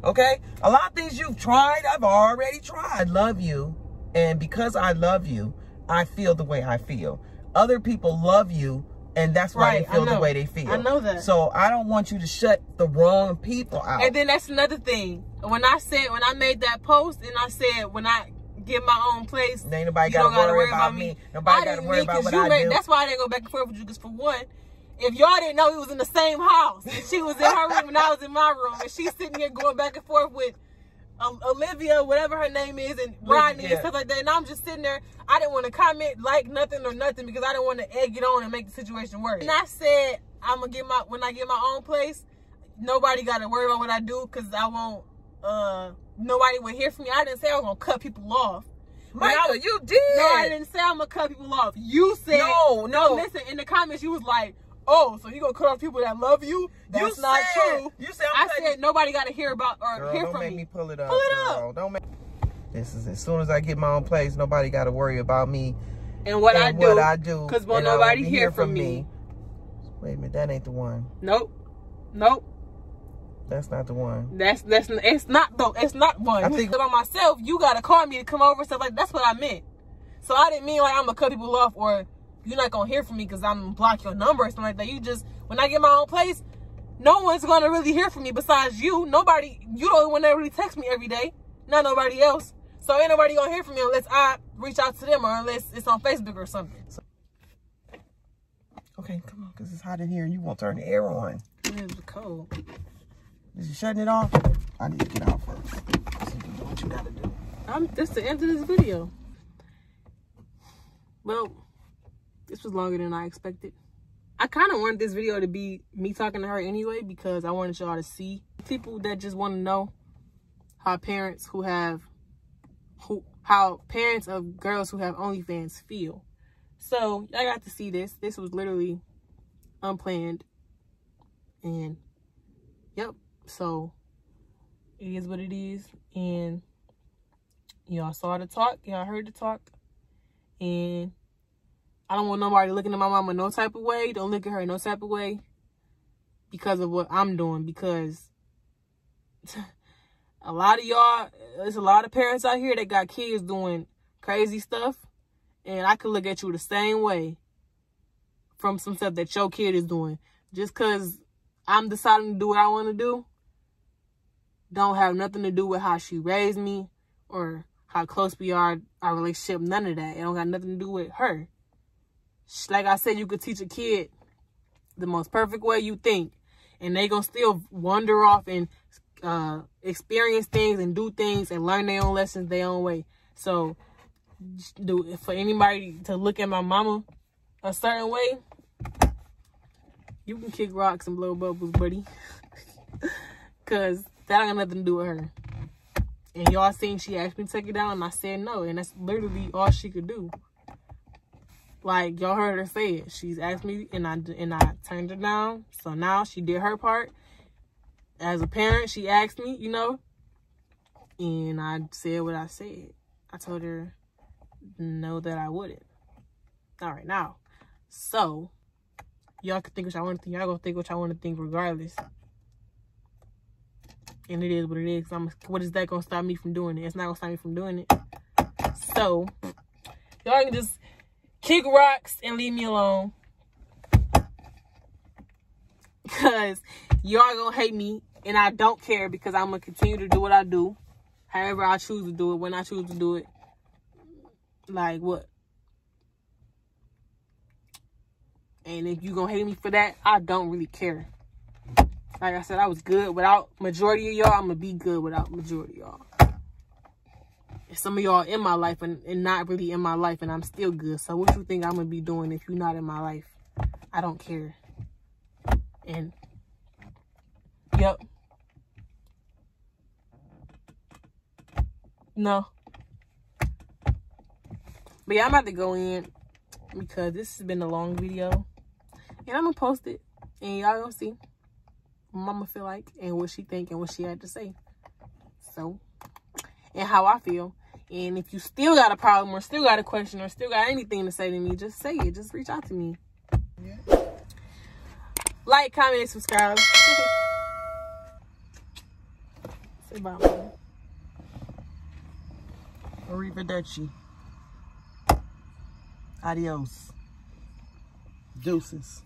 Okay? A lot of things you've tried, I've already tried. I love you. And because I love you, I feel the way I feel. Other people love you, and that's why they feel the way they feel. I know that. So I don't want you to shut the wrong people out. And then that's another thing. When I made that post, and I said, when I get my own place, ain't nobody got to worry about me. Nobody got to worry about what I do. That's why I didn't go back and forth with you, because for one, if y'all didn't know we was in the same house, and she was in her room and I was in my room, and she's sitting here going back and forth with Olivia, whatever her name is, and Rodney and stuff like that, and I'm just sitting there. I didn't want to comment, like nothing or nothing, because I didn't want to egg it on and make the situation worse. And I said, when I get my own place, nobody got to worry about what I do, because I won't, nobody would hear from me. I didn't say I was going to cut people off. Michael, you did. No, I didn't say I'm going to cut people off. You said, no, listen, in the comments, you was like, oh, so you going to cut off people that love you? That's not true. You said, I said nobody got to hear about or girl, hear don't from make me. me pull it up. Pull it girl. up. Don't make. This is as soon as I get my own place, nobody got to worry about me and what I do. Because won't nobody hear from me. Wait a minute, that ain't the one. Nope. That's not the one. It's not though. It's not one. I think about myself, you gotta call me to come over and stuff like that's what I meant. So I didn't mean like I'm gonna cut people off or you're not gonna hear from me because I'm gonna block your number or something like that. You just, when I get my own place, no one's gonna really hear from me besides you. Nobody, you the only one that really texts me every day. Not nobody else. So ain't nobody gonna hear from me unless I reach out to them or unless it's on Facebook or something. Okay, come on, because it's hot in here and you won't turn the air on. It's cold. Is you shutting it off? I need to get out first. So you do what you gotta do. That's the end of this video. Well, this was longer than I expected. I kind of wanted this video to be me talking to her anyway because I wanted y'all to see people that just want to know how parents how parents of girls who have OnlyFans feel. So I got to see this. This was literally unplanned. And yep. So it is what it is. And y'all saw the talk. Y'all heard the talk. And I don't want nobody looking at my mama no type of way. Don't look at her no type of way because of what I'm doing. Because a lot of y'all, there's a lot of parents out here that got kids doing crazy stuff. And I could look at you the same way from some stuff that your kid is doing. Just because I'm deciding to do what I want to do, don't have nothing to do with how she raised me or how close we are, our relationship, none of that. It don't got nothing to do with her. Like I said, you could teach a kid the most perfect way you think, and they gonna still wander off and experience things and do things and learn their own lessons their own way. So, for anybody to look at my mama a certain way, you can kick rocks and blow bubbles, buddy. Because that ain't got nothing to do with her. And y'all seen she asked me to take it down, and I said no. And that's literally all she could do. Like, y'all heard her say it. She's asked me, and I turned her down. So now she did her part. As a parent, she asked me, you know. And I said what I said. I told her no, that I wouldn't. All right, now. So, y'all can think what y'all want to think. Y'all gonna think what y'all want to think regardless. And it is what it is. What is that gonna stop me from doing it? It's not gonna stop me from doing it. So, Y'all can just kick rocks and leave me alone. Because y'all gonna hate me. And I don't care because I'm going to continue to do what I do. However I choose to do it. When I choose to do it. Like what? And if you going to hate me for that, I don't really care. Like I said, I was good without majority of y'all. I'm going to be good without majority of y'all. Some of y'all in my life and not really in my life. And I'm still good. So what you think I'm going to be doing if you're not in my life? I don't care. And, yep. No. But yeah, I'm about to go in because this has been a long video. And I'm going to post it. And y'all going to see what Mama feel like and what she think and what she had to say. So, and how I feel. And if you still got a problem or still got a question or still got anything to say to me, just say it. Just reach out to me. Yeah. Like, comment, and subscribe. Say bye, Mama. Arrivederci. Adios. Deuces.